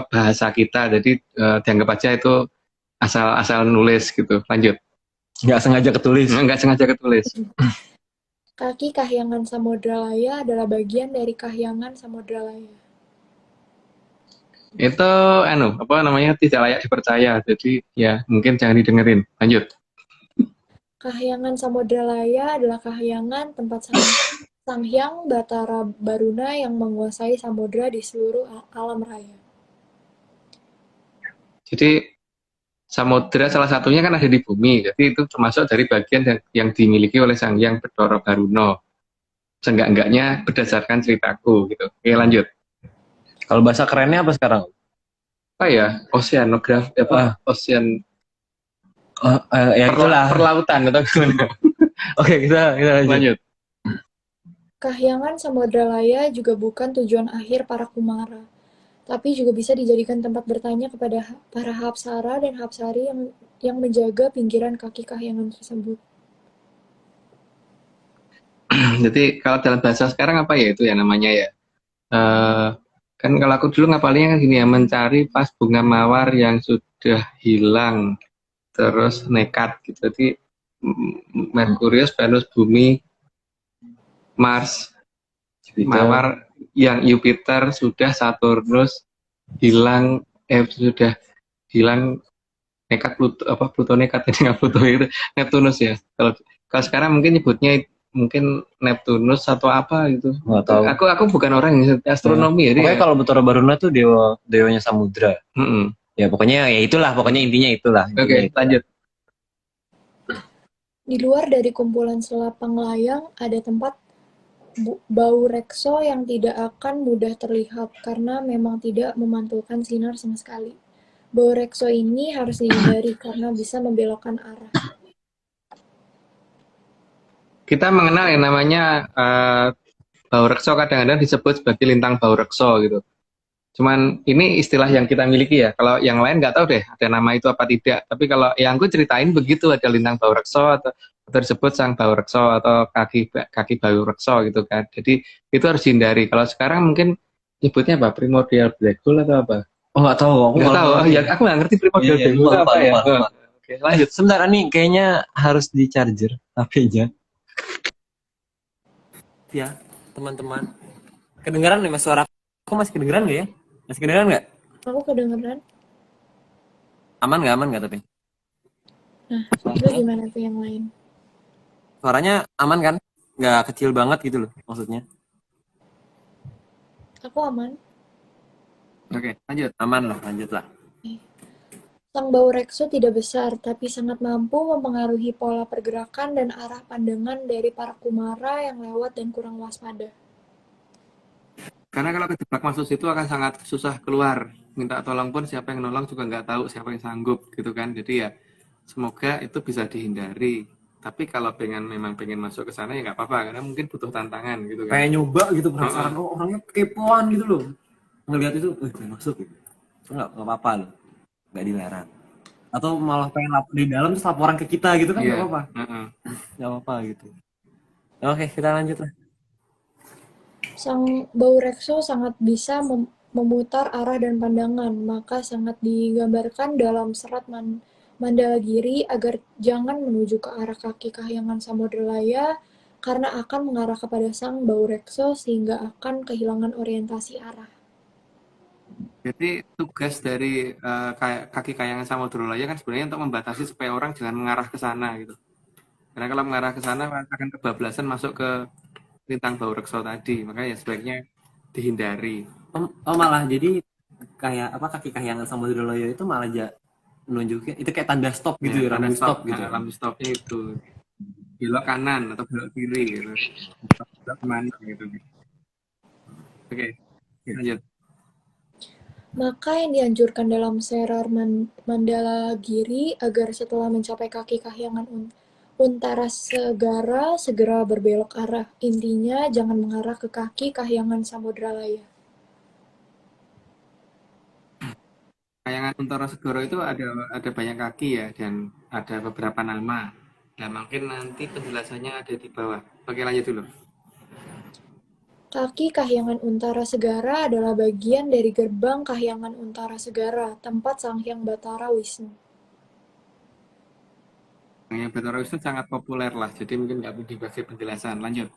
bahasa kita, jadi dianggap aja itu asal nulis gitu. Lanjut. Nggak sengaja ketulis. Nggak sengaja ketulis. Kaki Kahyangan Samodra Laya adalah bagian dari Kahyangan Samodra Laya. Itu tidak layak dipercaya. Jadi ya mungkin jangan didengerin. Lanjut. Kahyangan Samodra Laya adalah kahyangan tempat Sang Hyang Batara Baruna yang menguasai samudra di seluruh alam raya. Jadi samudra salah satunya kan ada di bumi. Jadi itu termasuk dari bagian yang dimiliki oleh Sang Hyang Batara Baruna. Seenggak-enggaknya berdasarkan ceritaku gitu. Oke, lanjut. Kalau bahasa kerennya apa sekarang? Apa ya? Oceanografi ocean Ya itulah. perlautan atau gimana? Oke, kita Lanjut. Kahyangan Samodra Laya juga bukan tujuan akhir para kumara, tapi juga bisa dijadikan tempat bertanya kepada para hapsara dan hapsari yang menjaga pinggiran kaki kahyangan tersebut. Jadi kalau dalam bahasa sekarang apa ya itu ya namanya ya? Kan kalau aku dulu ngapalinnya kan gini ya, mencari pas bunga mawar yang sudah hilang, terus nekat gitu. Jadi Merkurius, Venus, Bumi, Mars, mawar yang Jupiter sudah, Saturnus hilang, sudah hilang, nekat Pluto nekat ini nggak Pluto itu Neptunus ya. Kalau sekarang mungkin nyebutnya mungkin Neptunus atau apa gitu. Nggak tahu. Aku bukan orang yang astronomi ya. Pokoknya kalau Batara Baruna tuh dewanya samudra. Ya pokoknya ya itulah, pokoknya intinya itulah. Oke, lanjut. Di luar dari kumpulan selat Panglayang ada tempat bau rekso yang tidak akan mudah terlihat karena memang tidak memantulkan sinar sama sekali. Bau rekso ini harus dihindari karena bisa membelokkan arah. Kita mengenal yang namanya bau rekso, kadang-kadang disebut sebagai lintang bau rekso gitu. Cuman ini istilah yang kita miliki ya. Kalau yang lain nggak tahu deh ada nama itu apa tidak. Tapi kalau yang aku ceritain begitu, ada lintang bau rekso atau disebut sang bau rekso atau kaki bau rekso gitu kan. Jadi itu harus dihindari. Kalau sekarang mungkin nyebutnya apa? Primordial black hole atau apa? Oh nggak tahu. Aku Nggak tahu. Ya aku nggak ngerti primordial black hole apa ya. Oke, lanjut. Sebentar nih, kayaknya harus di charger HP-nya. Ya, teman-teman. Kedengaran nih mas suara aku masih kedengeran nggak ya? Masih kedengeran nggak? Aku kedengeran. aman nggak tapi? Nah, itu gimana tuh yang lain? Suaranya aman kan? Nggak kecil banget gitu loh maksudnya. Aku aman. Oke, lanjut. Aman lah, lanjut lah. Sang bau rekso tidak besar, tapi sangat mampu mempengaruhi pola pergerakan dan arah pandangan dari para kumara yang lewat dan kurang waspada. Karena kalau kejebak masuk situ akan sangat susah keluar. Minta tolong pun siapa yang nolong juga nggak tahu siapa yang sanggup gitu kan. Jadi ya semoga itu bisa dihindari. Tapi kalau memang pengen masuk ke sana ya nggak apa-apa karena mungkin butuh tantangan gitu kan. Kayak nyoba gitu penasaran, oh orangnya kepoan gitu loh. Ngelihat itu, pengen masuk gitu. Itu nggak apa-apa loh, nggak dilarang. Atau malah pengen di dalam terus laporan ke kita gitu kan nggak Iya. apa-apa, nggak apa-apa gitu. Oke, kita lanjut lah. Sang bau rekso sangat bisa memutar arah dan pandangan, maka sangat digambarkan dalam serat Mandalagiri agar jangan menuju ke arah kaki Kahyangan Samodralaya karena akan mengarah kepada sang bau rekso sehingga akan kehilangan orientasi arah. Jadi tugas dari kaki kayangan Samudrolaya kan sebenarnya untuk membatasi supaya orang jangan mengarah ke sana gitu. Karena kalau mengarah ke sana akan kebablasan masuk ke lintang bau rekso tadi. Makanya ya sebaiknya dihindari. Oh malah jadi kayak apa, kaki Kahyangan Samudra Loyo itu malah nunjukin itu kayak tanda stop gitu ya, tanda lampu stop gitu. Nah, lampu stopnya itu belok kanan atau belok kiri gitu. Belok kemana gitu. Oke, lanjut. Maka yang dianjurkan dalam Serar Mandalagiri agar setelah mencapai kaki Kahyangan Untara Segara segera berbelok arah. Intinya jangan mengarah ke kaki Kahyangan Samodralaya. Kayangan Kuntoro Segoro itu ada banyak kaki ya dan ada beberapa nama. Nah, mungkin nanti penjelasannya ada di bawah. Oke, lanjut dulu. Kaki Kahyangan Untara Segara adalah bagian dari gerbang Kahyangan Untara Segara, tempat Sang Hyang Batara Wisnu. Yang Batara Wisnu sangat populer lah, jadi mungkin nggak perlu dikasih penjelasan. Lanjut.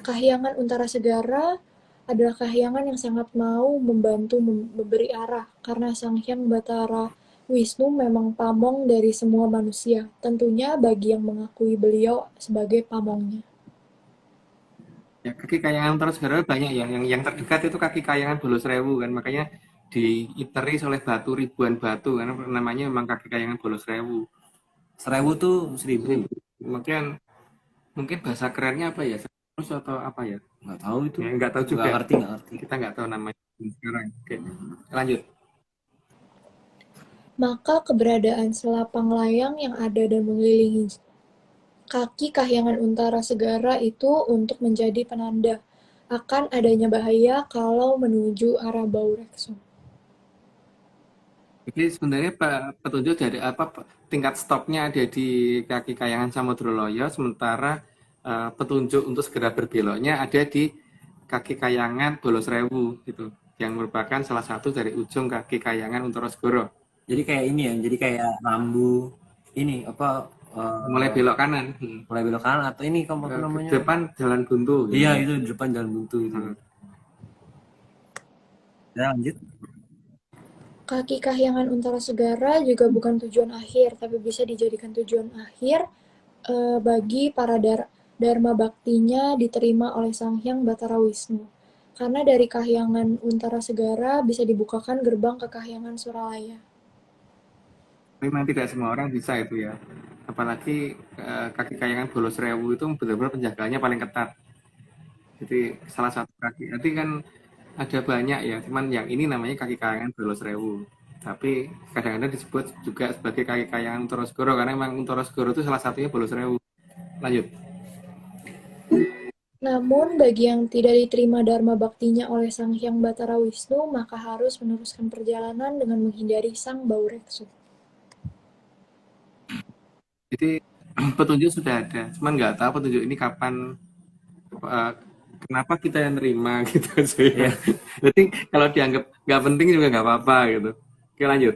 Kahyangan Untara Segara adalah kahyangan yang sangat mau membantu memberi arah, karena Sang Hyang Batara Wisnu memang pamong dari semua manusia, tentunya bagi yang mengakui beliau sebagai pamongnya. Ya, kaki kayangan terus segera banyak ya. Yang terdekat itu kaki kayangan Bolosrewu kan, makanya diiteris oleh batu ribuan batu karena namanya memang kaki kayangan Bolosrewu. 1000 tuh 1000. Mungkin bahasa kerennya apa ya? Terus atau apa ya? Nggak tahu itu. Ya, nggak tahu juga. Nggak ngerti. Kita nggak tahu namanya sekarang. Oke, lanjut. Maka keberadaan selapang layang yang ada dan mengelilingi kaki Kahyangan Untara Segara itu untuk menjadi penanda akan adanya bahaya kalau menuju arah Bau Rekso. Jadi sebenarnya petunjuk dari tingkat stopnya ada di kaki kayangan Samudroloyo, sementara petunjuk untuk segera berbeloknya ada di kaki kayangan Bolosrewu gitu, yang merupakan salah satu dari ujung kaki kayangan Untarosgoro. Jadi kayak ini ya, jadi kayak rambu ini apa, mulai belok kanan. Mulai belok kanan atau ini kamu namanya? Depan jalan buntu. Iya, itu di depan jalan buntu itu. Ya, lanjut. Kaki Kahyangan Untara Segara juga bukan tujuan akhir, tapi bisa dijadikan tujuan akhir bagi para dharma baktinya diterima oleh Sang Hyang Batara Wisnu. Karena dari Kahyangan Untara Segara bisa dibukakan gerbang ke Kahyangan Suralaya. Memang tidak semua orang bisa itu ya. Apalagi kaki kayangan Bolosrewu itu benar-benar penjagaannya paling ketat. Jadi salah satu kaki. Nanti kan ada banyak ya, cuman yang ini namanya kaki kayangan Bolosrewu. Tapi kadang-kadang disebut juga sebagai kaki kayangan Untarosgoro karena memang Untarosgoro itu salah satunya Bolosrewu. Lanjut. Namun bagi yang tidak diterima dharma baktinya oleh Sang Hyang Batara Wisnu, maka harus meneruskan perjalanan dengan menghindari Sang Bau Rekso. Jadi petunjuk sudah ada, cuman nggak tahu petunjuk ini kapan, kenapa kita yang nerima gitu sih. Ya. Jadi kalau dianggap nggak penting juga nggak apa-apa gitu. Oke, lanjut.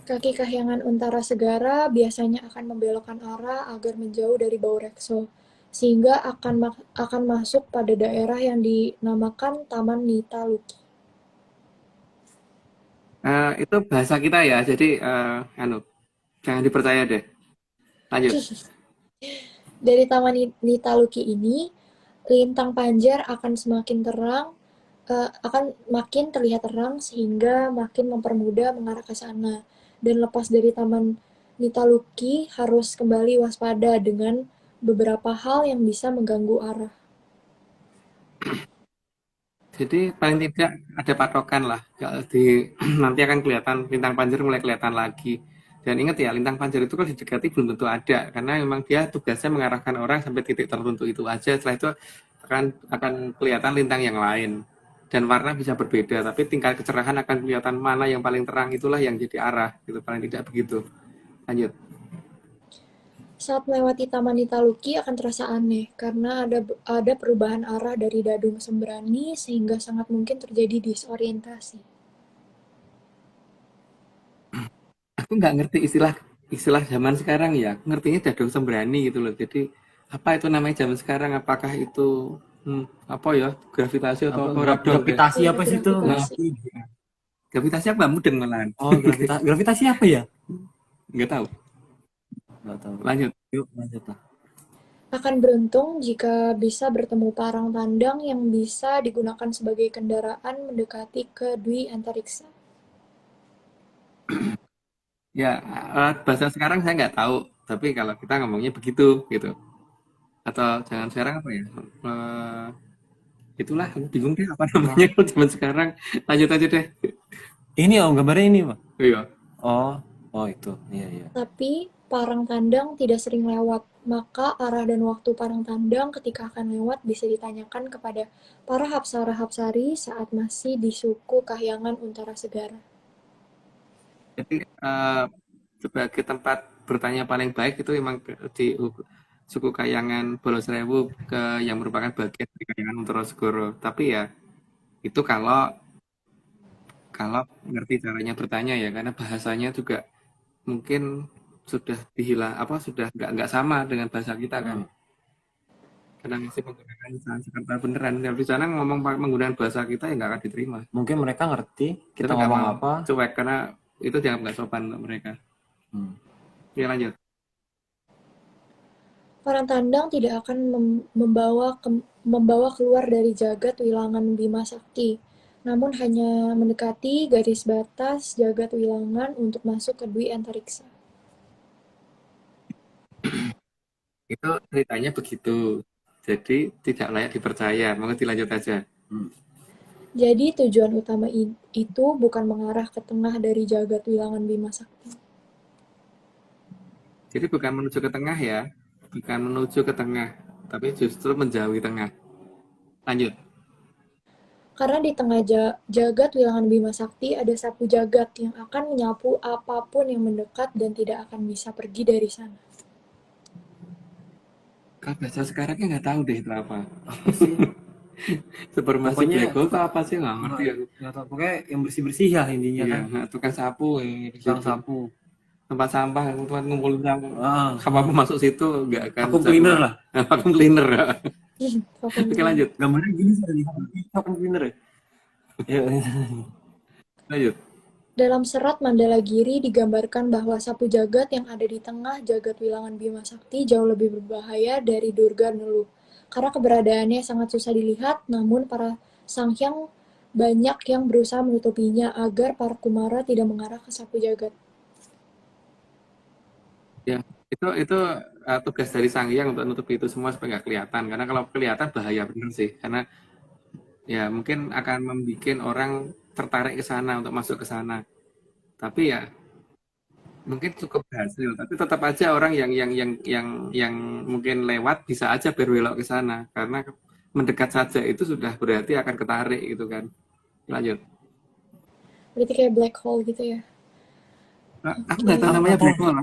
Kaki Kahyangan Untara Segara biasanya akan membelokkan arah agar menjauh dari Bau Rekso, sehingga akan masuk pada daerah yang dinamakan Taman Nita Luki. Itu bahasa kita ya, jadi jangan dipercaya deh. Lanjut. Dari Taman Nitaluki ini, lintang panjar akan semakin terang, akan makin terlihat terang sehingga makin mempermudah mengarah ke sana. Dan lepas dari Taman Nitaluki harus kembali waspada dengan beberapa hal yang bisa mengganggu arah. Jadi paling tidak ada patokan lah. Kalau di nanti akan kelihatan lintang panjang mulai kelihatan lagi. Dan ingat ya, lintang panjang itu kalau didekati belum tentu ada, karena memang dia tugasnya mengarahkan orang sampai titik tertentu itu aja. Setelah itu akan kelihatan lintang yang lain. Dan warna bisa berbeda, tapi tingkat kecerahan akan kelihatan mana yang paling terang, itulah yang jadi arah. Gitu paling tidak begitu. Lanjut. Saat melewati Taman Nitaluki akan terasa aneh, karena ada perubahan arah dari Dadung Sembrani sehingga sangat mungkin terjadi disorientasi. Aku nggak ngerti istilah zaman sekarang ya. Aku ngertinya Dadung Sembrani gitu loh. Jadi apa itu namanya zaman sekarang? Apakah itu apa ya, gravitasi atau Apa apa radon deh? gravitasi Iya, apa sih itu? Nah, gravitasi. gravitasi apa mudeng malahan? Oh, gravitasi apa ya? Nggak tahu. Nggak tahu. Lanjut. Yuk, lanjut lah. Akan beruntung jika bisa bertemu parang tandang yang bisa digunakan sebagai kendaraan mendekati ke Dwi Antariksa. Ya, bahasa sekarang saya nggak tahu. Tapi kalau kita ngomongnya begitu gitu. Atau jangan sekarang apa ya? Itulah aku bingung deh apa namanya kalau zaman sekarang. Lanjut aja deh. Ini om gambarnya ini pak. Iya. Oh, oh itu. Iya iya. Tapi parang tandang tidak sering lewat, maka arah dan waktu parang tandang ketika akan lewat bisa ditanyakan kepada para hapsara-hapsari saat masih di suku Kahyangan Untara Segara. Jadi sebagai tempat bertanya paling baik itu memang di suku Kayangan Bolosrewu yang merupakan bagian dari Kayangan Untara Segoro. Tapi ya itu kalau kalau ngerti caranya bertanya ya, karena bahasanya juga mungkin sudah dihilang apa sudah nggak sama dengan bahasa kita kan. Karena masih menggunakan lisan Jakarta beneran. Kalau di sana ngomong menggunakan bahasa kita ya nggak akan diterima. Mungkin mereka ngerti kita nggak ngomong mau apa. cuek karena itu dianggap nggak sopan untuk mereka. Ya lanjut. Parang tandang tidak akan membawa keluar dari jagat wilangan Bima Sakti, namun hanya mendekati garis batas jagat wilangan untuk masuk ke Dwi Antariksa. Itu ceritanya begitu. Jadi tidak layak dipercaya. Mau dilanjut aja. Jadi tujuan utama itu bukan mengarah ke tengah dari jagat wilangan Bima Sakti. Jadi bukan menuju ke tengah ya. Bukan menuju ke tengah. Tapi justru menjauhi tengah. Lanjut. Karena di tengah jagat wilangan Bima Sakti ada sapu jagat yang akan menyapu apapun yang mendekat dan tidak akan bisa pergi dari sana. Kalau bahasa sekarangnya nggak tahu deh itu apa. Apa sih? Supermasif Pokoknya black hole itu apa sih nggak ngerti aku. nggak tahu. Pokoknya yang bersih bersih ya intinya Iya, kan. tukang sapu yang di Tukang situ. sapu. Tempat sampah, tempat ngumpulin sampah. Ah, Apapun masuk situ nggak akan vacuum bisa cleaner keluar. lah. Vacuum cleaner. Vacuum Oke cleaner. lanjut. Gambarnya gini sih di vacuum cleaner ya. Iya. Lanjut. Dalam serat Mandalagiri digambarkan bahwa sapu jagat yang ada di tengah jagat wilangan Bima Sakti jauh lebih berbahaya dari Durga Nelu. Karena keberadaannya sangat susah dilihat, namun para sanghyang banyak yang berusaha menutupinya agar para kumara tidak mengarah ke sapu jagat. Ya, itu tugas dari sang hyang untuk nutupi itu semua supaya nggak kelihatan. Karena kalau kelihatan bahaya bener sih. Karena ya mungkin akan membuat orang tertarik ke sana untuk masuk ke sana. Tapi ya mungkin cukup berhasil. Tapi tetap aja orang yang mungkin lewat bisa aja berbelok ke sana. Karena mendekat saja itu sudah berarti akan ketarik gitu kan. Lanjut. Berarti kayak black hole gitu ya. Nah, aku nggak tahu namanya black hole.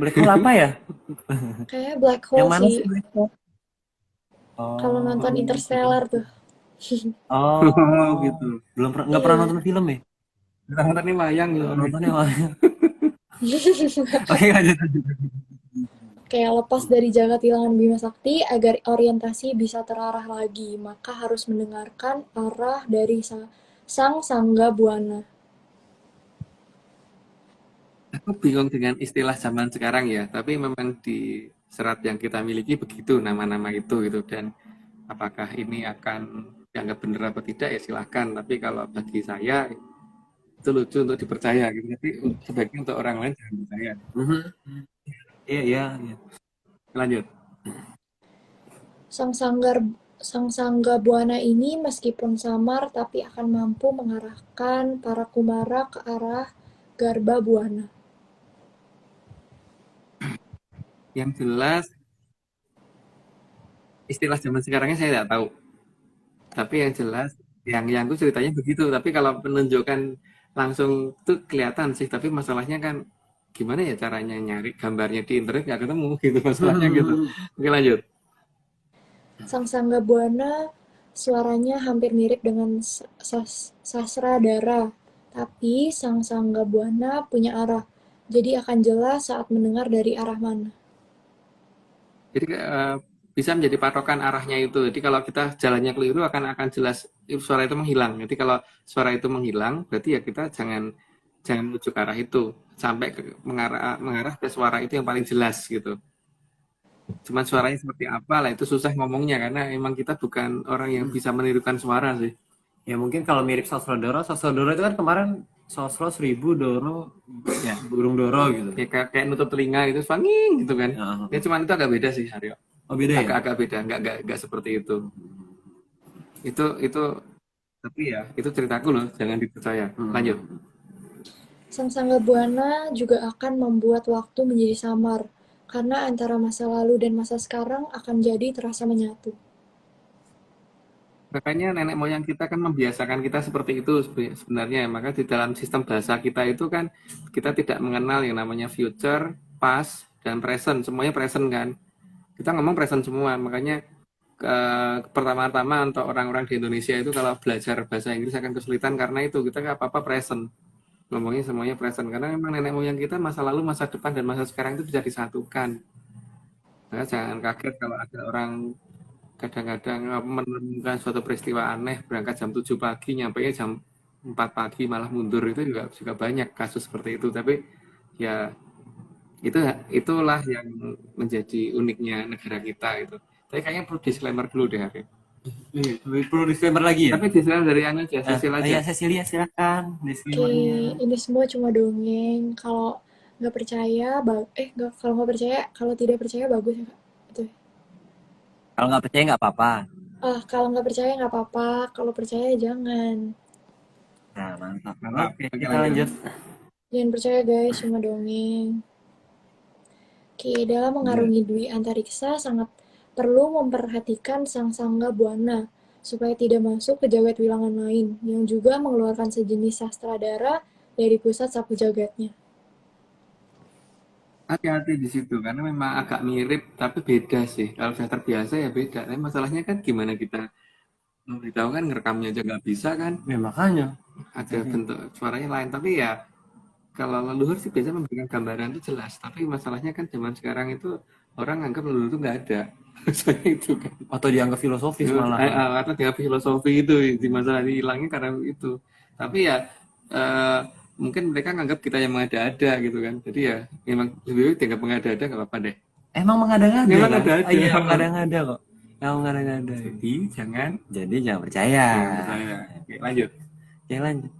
Black hole apa ya? Kayak black Yang hole mana sih. sih black hole? Kalau nonton Interstellar tuh. Oh, gitu. nggak pernah nonton film ya? Nonton ini wayang gitu. Nontonnya Oke lanjut. Kayak lepas dari jagat wilangan Bima Sakti agar orientasi bisa terarah lagi, maka harus mendengarkan arah dari Sang Sangga Buana. Aku bingung dengan istilah zaman sekarang ya, tapi memang di serat yang kita miliki begitu nama-nama itu gitu, dan apakah ini akan dianggap benar apa tidak ya silahkan, tapi kalau bagi saya itu lucu untuk dipercaya gitu, tapi sebaiknya untuk orang lain jangan percaya. Mhm. Iya, iya, iya. Lanjut. Sang sanggar Sang Sangga Buana ini meskipun samar tapi akan mampu mengarahkan para kumara ke arah Garba Buana. Yang jelas istilah zaman sekarangnya saya tidak tahu, tapi yang jelas yang tuh ceritanya begitu, tapi kalau menunjukkan langsung tuh kelihatan sih, tapi masalahnya kan gimana ya caranya nyari gambarnya di internet nggak ketemu gitu masalahnya gitu. Oke lanjut. Sang Sangga Buana suaranya hampir mirip dengan Sasradara, tapi Sang Sangga Buana punya arah, jadi akan jelas saat mendengar dari arah mana. Jadi bisa menjadi patokan arahnya itu. Jadi kalau kita jalannya keliru akan jelas suara itu menghilang. Jadi kalau suara itu menghilang, berarti ya kita jangan jangan menuju ke arah itu sampai mengarah ke suara itu yang paling jelas gitu. Cuman suaranya seperti apa lah itu susah ngomongnya karena emang kita bukan orang yang bisa menirukan suara sih. Ya mungkin kalau mirip Sosrodoro itu kan kemarin Sosro 1000 Doro ya burung Doro gitu. Kayak nutup telinga gitu, fanging gitu kan. Heeh. Ya cuman itu agak beda sih, Haryo. Oh beda ya? Agak-agak beda, nggak seperti itu. Itu tapi ya itu ceritaku loh, jangan dipercaya. Lanjut. Sang Sangga Buana juga akan membuat waktu menjadi samar, karena antara masa lalu dan masa sekarang akan jadi terasa menyatu. Makanya nenek moyang kita kan membiasakan kita seperti itu sebenarnya. Maka di dalam sistem bahasa kita itu kan kita tidak mengenal yang namanya future, past, dan present. Semuanya present kan. Kita ngomong present semua. Makanya pertama-tama untuk orang-orang di Indonesia itu kalau belajar bahasa Inggris akan kesulitan karena itu kita nggak apa-apa present. Ngomongnya semuanya present. Karena memang nenek moyang kita masa lalu, masa depan, dan masa sekarang itu bisa disatukan. Nah, jangan kaget kalau ada orang kadang-kadang menemukan suatu peristiwa aneh berangkat jam 7 pagi nyampe jam 4 pagi malah mundur, itu juga banyak kasus seperti itu, tapi ya itu itulah yang menjadi uniknya negara kita itu. Tapi kayaknya perlu disclaimer dulu deh Arif. Perlu disclaimer lagi ya? Tapi disclaimer dari Anu aja, Cecil aja. Ya Cecilia silakan Oke, disclaimernya. ini semua cuma dongeng. Kalau nggak percaya, kalau nggak percaya, kalau tidak percaya bagus ya Kak. Betul. Kalau nggak percaya nggak apa-apa. Kalau nggak percaya nggak apa-apa, kalau percaya jangan. Nah mantap. Oke, Kita lanjut. Jangan percaya guys, cuma dongeng. Oke, dalam mengarungi dwi antariksa sangat perlu memperhatikan Sang Sangga Buana supaya tidak masuk ke jagat wilangan lain yang juga mengeluarkan sejenis sastradara dari pusat sapu jagatnya. hati-hati di situ karena memang agak mirip tapi beda sih. Kalau sudah terbiasa ya beda. Tapi masalahnya kan gimana kita memberitahu kan, ngerekamnya aja nggak bisa kan, Ya makanya. ada bentuk suaranya lain, tapi ya kalau leluhur sih biasanya memberikan gambaran itu jelas, tapi masalahnya kan zaman sekarang itu orang anggap leluhur itu nggak ada. Soalnya itu kan Atau dianggap filosofis malah. atau dengan filosofi itu di masalah hilangnya karena itu, tapi ya eh, mungkin mereka nganggap kita yang mengada-ada gitu kan, jadi ya memang lebih baik dianggap mengada-ada nggak apa-apa deh. Emang mengada-ngada Memang kan? ada-ada. Iya mengada-ngada kok. Emang mengada-ngada. Jadi jangan Jadi jangan percaya. percaya. Oke, lanjut. Oke lanjut.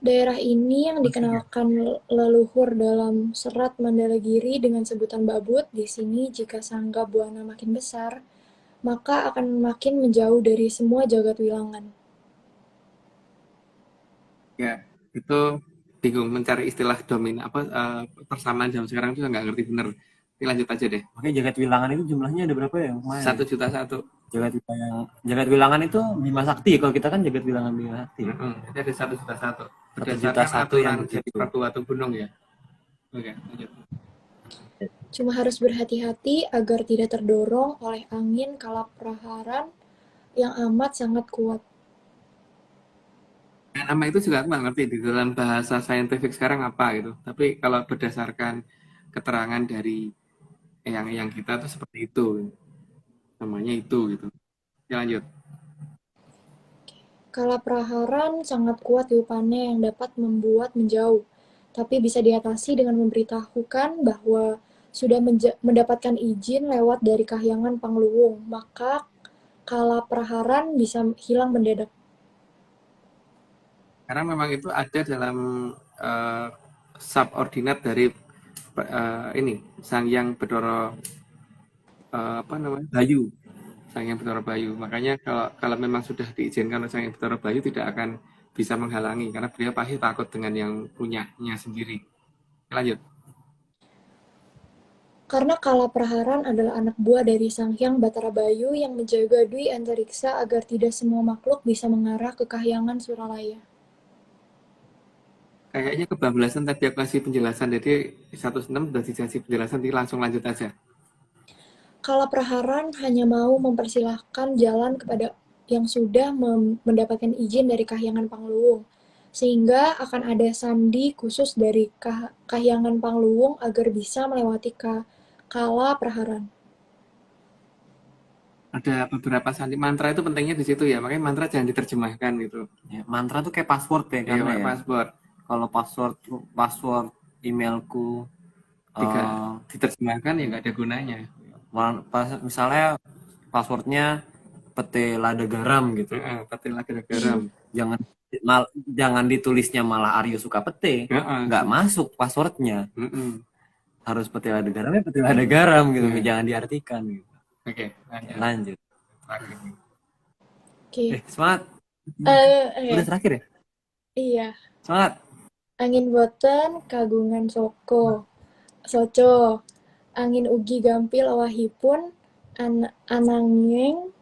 Daerah ini yang dikenalkan leluhur dalam serat Mandalagiri dengan sebutan Babut, di sini jika Sangga Buana makin besar, maka akan makin menjauh dari semua jagat wilangan. Ya, itu bingung mencari istilah domin apa persamaan zaman sekarang itu nggak ngerti bener. Ini lanjut aja deh. Oke jagat wilangan itu jumlahnya ada berapa ya? Lumayan. 1.100.000. Jagat wilangan itu Bima Sakti. Kalau kita kan jagat wilangan Bima Sakti. Jadi ada 1.100.000. 1.100.000 Berdasarkan yang aturan jadi begitu. Prabu Watu Gunung ya. Oke, lanjut. Cuma harus berhati-hati agar tidak terdorong oleh angin kalapraharan yang amat sangat kuat. Nah, nama itu juga aku nggak ngerti di dalam bahasa saintifik sekarang apa gitu. Tapi kalau berdasarkan keterangan dari yang kita tuh seperti itu, namanya itu gitu. Ya, lanjut. Kala praharan sangat kuat tiupannya yang dapat membuat menjauh, tapi bisa diatasi dengan memberitahukan bahwa sudah mendapatkan izin lewat dari kahyangan Pangluwung, maka kala praharan bisa hilang mendadak. Karena memang itu ada dalam subordinat dari ini Sang Hyang Bathara Bayu. Sang Hyang Bathara Bayu. Makanya kalau memang sudah diizinkan oleh Sang Hyang Bathara Bayu tidak akan bisa menghalangi karena beliau pasti takut dengan yang punyanya sendiri. Lanjut. Karena Kala Praharan adalah anak buah dari Sang Hyang Bathara Bayu yang menjaga Dwi Antariksa agar tidak semua makhluk bisa mengarah ke kahyangan Suralaya. Kayaknya kebablasan tadi aku kasih penjelasan, jadi 106 sudah dikasih penjelasan, jadi langsung lanjut aja. Kala Praharan hanya mau mempersilahkan jalan kepada yang sudah mendapatkan izin dari kahyangan Pangluwung, sehingga akan ada sandi khusus dari kahyangan Pangluwung agar bisa melewati Kala Praharan. Ada beberapa sandi mantra itu pentingnya di situ ya, makanya mantra jangan diterjemahkan gitu. Ya, mantra tuh kayak password ya, karena ya. Password. Kalau password emailku diterjemahkan ya nggak ada gunanya. Misalnya passwordnya pete lada garam gitu. Pete lada garam. Jangan ditulisnya malah Aryo suka pete. Nggak masuk passwordnya. Harus pete lada garamnya pete lada garam gitu. Jangan diartikan gitu. Oke, lanjut. Oke. Semangat. Udah terakhir ya? Iya. Semangat. Angin boten kagungan soco. Angin ugi gampil awahipun ananging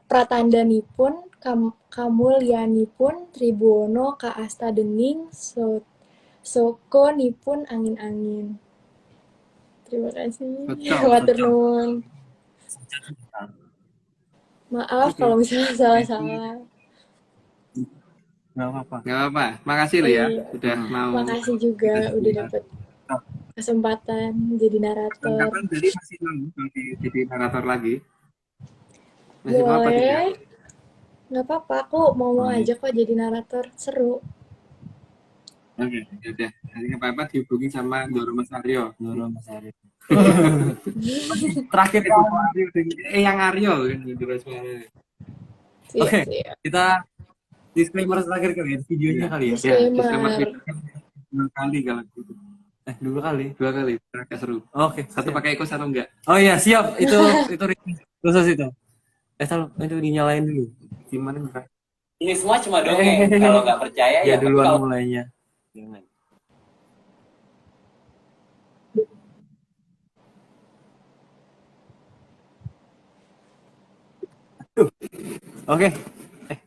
pratandanipun kamulyanipun Tribuana kaasta dening sokonipun angin-angin. Terima kasih. Matur nuwun. Maaf kalau misalnya salah-salah. Gak apa-apa. Makasih loh ya sudah mau. Makasih juga udah dapat kesempatan jadi narator. Kapan jadi masih mau jadi narator lagi? Masih boleh. Nggak apa-apa, aku mau aja kok jadi narator, seru. Oke, udah. Nanti nggak apa-apa dihubungi sama Doro Mas Aryo. Terakhir yang Aryo terus. Oke, kita disclaimer terakhir kali ya, videonya kali ya. Disclaimer. Dua kali kalau gitu. Dua kali. Agak seru. Oke. Satu pakai eco, satu enggak. Oh iya, siap. Itu khusus itu. Itu dinyalain dulu. Gimana enggak? Ini semua cuma dongeng. Kalau nggak percaya ya duluan mulainya. Jangan. Oke.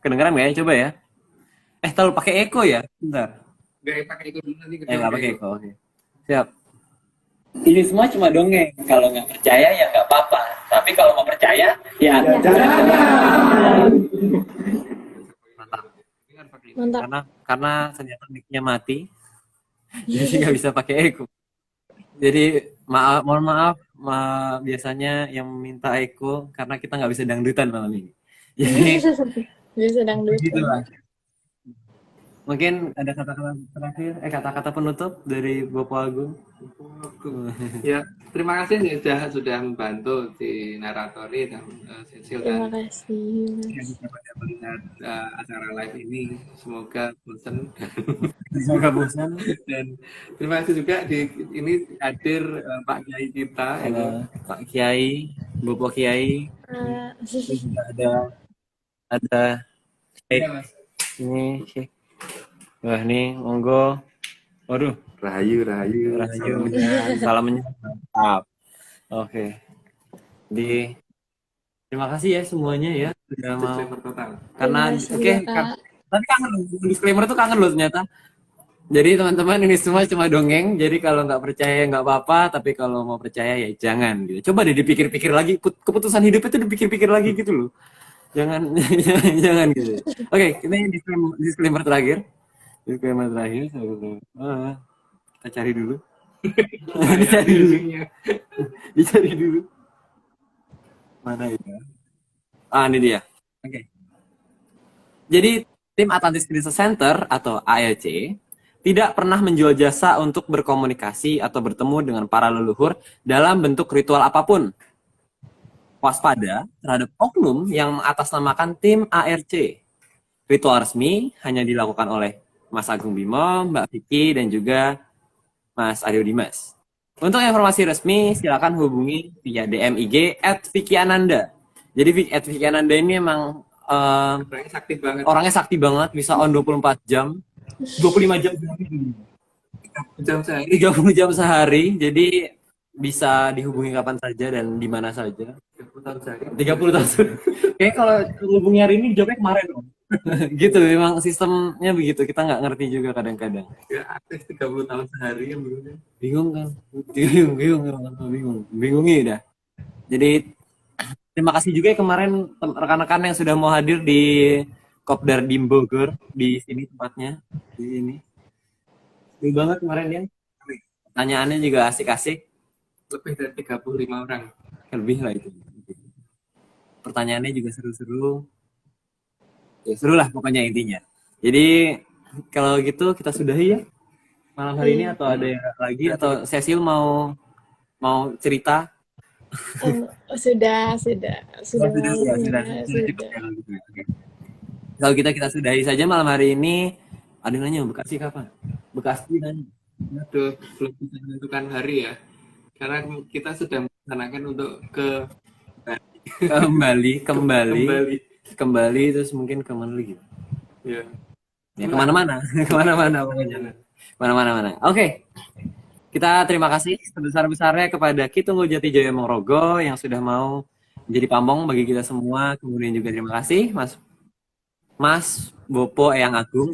Kedengeran nggak ya? Coba ya. Terlalu pakai echo ya? Bentar. Nggak pakai echo dulu nanti. Nggak pakai echo. Oke. Siap. Ini semua cuma dongeng. Kalau nggak percaya ya nggak apa-apa. Tapi kalau mau percaya ya jangan. Mantap. Karena ternyata mic-nya mati. Jadi nggak bisa pakai echo. Jadi mohon maaf biasanya yang minta echo karena kita nggak bisa dangdutan malam ini. Jadi bisa dangdutan. Gitulah. Mungkin ada kata-kata terakhir, kata-kata penutup dari Bapak Agung. Ya, terima kasih sudah membantu di naratori dan Cecil dan terima kasih. Yang dapat melihat acara live ini, semoga bosan. Dan terima kasih juga ini hadir Pak Kiai kita, Pak Kiai, Bapak Kiai. Ada ini sih. Wah nih, monggo. Waduh, rahayu. Salam menyapa. Oke. Terima kasih ya semuanya ya sudah mau. Karena tapi kangen loh, disclaimer tuh kangen loh ternyata. Jadi teman-teman ini semua cuma dongeng. Jadi kalau nggak percaya nggak apa-apa, tapi kalau mau percaya ya jangan gitu. Coba deh dipikir-pikir lagi, keputusan hidup itu dipikir-pikir lagi gitu loh. Jangan gitu. Oke, ini disclaimer terakhir. Disclaimer terakhir. Kita cari dulu. Dicari dulu. Mana ya? Ini dia. Oke. Jadi tim Atlantis Crisis Center atau ALC tidak pernah menjual jasa untuk berkomunikasi atau bertemu dengan para leluhur dalam bentuk ritual apapun. Waspada terhadap oknum yang mengatasnamakan tim ARC. Ritual resmi hanya dilakukan oleh Mas Agung Bimo, Mbak Vicky, dan juga Mas Aryo Dimas. Untuk informasi resmi, silakan hubungi via DM IG @Vicky-Ananda. Jadi @Vicky Ananda ini emang Orangnya sakti banget. orangnya sakti banget, bisa on 24 jam, 25 jam sehari, Jam sehari. 30 jam sehari, jadi bisa dihubungi kapan saja dan di mana saja. 30 tahun sehari. 30 tahun. Kayak kalau hubungi hari ini jawabnya kemarin dong. Gitu, memang sistemnya begitu. Kita nggak ngerti juga kadang-kadang. Ya, aktif 30 tahun sehari yang begini. Bingung kan? Bingungnya udah. Jadi terima kasih juga ya kemarin rekan-rekan yang sudah mau hadir di Kopdar Dim Bogor di sini tempatnya di sini. Seru banget kemarin ya. Pertanyaannya juga asik-asik, Lebih dari 35 orang. lebih lah itu. Pertanyaannya juga seru-seru. Ya seru lah pokoknya intinya. Jadi kalau gitu kita sudahi ya malam hari ini, atau ada yang lagi, atau Cecil mau cerita? Sudah Sudah. malamnya, Cukup ya kalau gitu ya. Oke. Kalau kita sudahi saja malam hari ini. Ada yang nanya Bekasi kapan? Bekasi nanya. Aduh, belum bisa menentukan hari ya. Karena kita sudah merencanakan untuk kembali terus mungkin kemana lagi? ya. Ya kemana-mana, kemana-mana pokoknya. Kemana-mana. Oke. Kita terima kasih sebesar-besarnya kepada Kitunggu Jati Jaya Mongrogo yang sudah mau menjadi pamong bagi kita semua. Kemudian juga terima kasih Mas Bopo Eyang Agung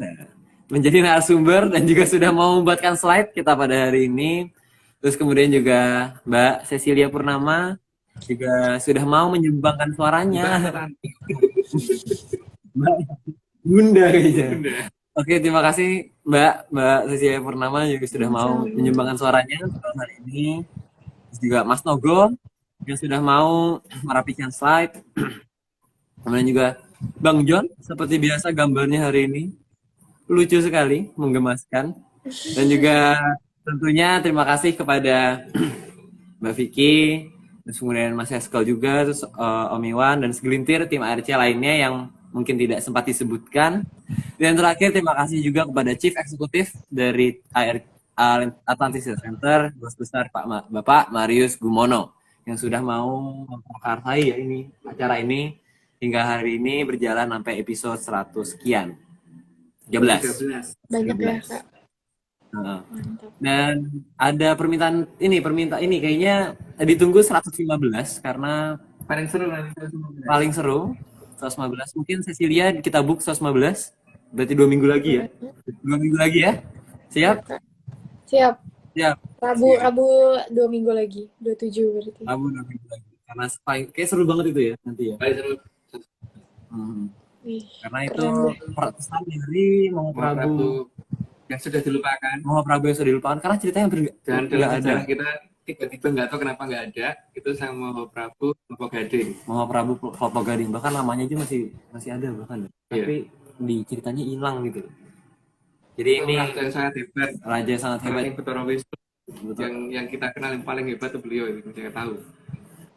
menjadi narasumber dan juga sudah mau membuatkan slide kita pada hari ini. Terus kemudian juga Mbak Cecilia Purnama juga sudah mau menyumbangkan suaranya. Mbak Bunda kayaknya. Oke, terima kasih Mbak Cecilia Purnama juga sudah mau menyumbangkan suaranya pada hari ini. Terus juga Mas Nogo yang sudah mau merapikan slide. Kemudian juga Bang John, seperti biasa gambarnya hari ini lucu sekali, menggemaskan. Dan juga tentunya terima kasih kepada Mbak Vicky, terus kemudian Mas Eskel juga, terus Om Iwan, dan segelintir tim ARC lainnya yang mungkin tidak sempat disebutkan. Dan terakhir terima kasih juga kepada Chief Eksekutif dari Atlantis Center, Bos Besar Bapak Marius Gumono, yang sudah mau memperkartai ya ini acara ini hingga hari ini berjalan sampai episode 100 sekian. 13. Banyak ya, Kak. Nah, Mantap. dan ada permintaan ini kayaknya ditunggu 115 karena Paling seru nanti. paling seru 115. Mungkin Cecilia kita book 115. Berarti 2 minggu lagi ya. 2 minggu lagi ya. Siap? Siap. Siap. Rabu 2 minggu lagi. 27 berarti. Rabu 2 minggu lagi. Karena kayak seru banget itu ya nanti ya. Paling seru. Wih, Karena itu keren pertesan dari Moho Prabu yang sudah dilupakan. Moho Prabu yang sudah dilupakan karena ceritanya Dan nggak dalam ada. sejarah kita tiba-tiba nggak tahu kenapa nggak ada. Itu sama Moho Prabu, Moho Gading. Moho Prabu Klopo Gading, bahkan namanya aja masih ada bahkan. Iya. Tapi di ceritanya hilang gitu. Jadi ini Raja yang sangat hebat. raja yang sangat hebat. Paling Betoro Wisnu. Betul. Yang kita kenal yang paling hebat itu beliau itu saya tahu.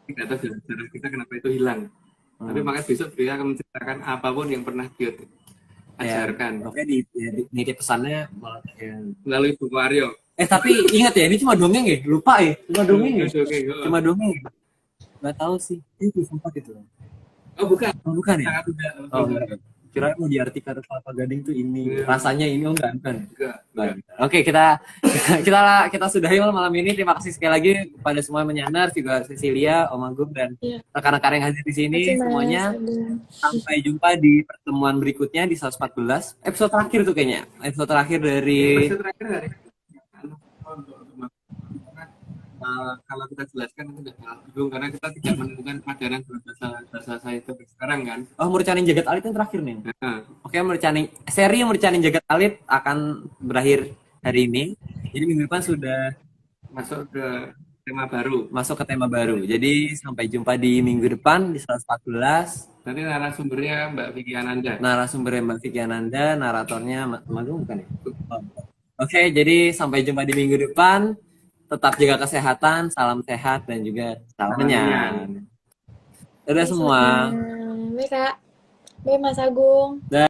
Tidak tahu dalam sejarah kita kenapa itu hilang. Tapi makanya besok beliau akan menceritakan apapun yang pernah dia ajarkan Oke di pesannya malah melalui buku Aryo. tapi ingat ya ini cuma dongeng ya, lupa ya, cuma dongeng ya, Oke. cuma dongeng. Nggak tahu sih, itu sempat itu. Oh bukan. Oh, bukan ya? Sangat tidak. Oh enggak. Kira mau diartikan Kelapa Gading tuh ini rasanya ini, oh enggak. Enggak. Oke, kita sudahi malam ini. Terima kasih sekali lagi kepada semua yang menyandar, juga Cecilia, Om Agung, dan rekan-rekan yang hadir di sini semuanya. Sampai jumpa di pertemuan berikutnya di 114 episode terakhir tuh kayaknya. Episode terakhir dari Episode terakhir hari kalau kita jelaskan itu udah bingung karena kita tidak menemukan pelajaran bahasa saya itu sekarang kan. Mercaning Jagat Alit yang terakhir nih. Nah, Oke, seri Mercaning Jagat Alit akan berakhir hari ini. Jadi minggu depan sudah masuk ke tema baru. Jadi sampai jumpa di minggu depan di 114. Nanti narasumbernya Mbak Vicky Ananda. Narasumbernya Mbak Vicky Ananda, naratornya Magung bukan ya? Oh. Oke, jadi sampai jumpa di minggu depan. Tetap jaga kesehatan, salam sehat dan juga salam menyan. Dadah semua. Baik Kak. Baik Mas Agung.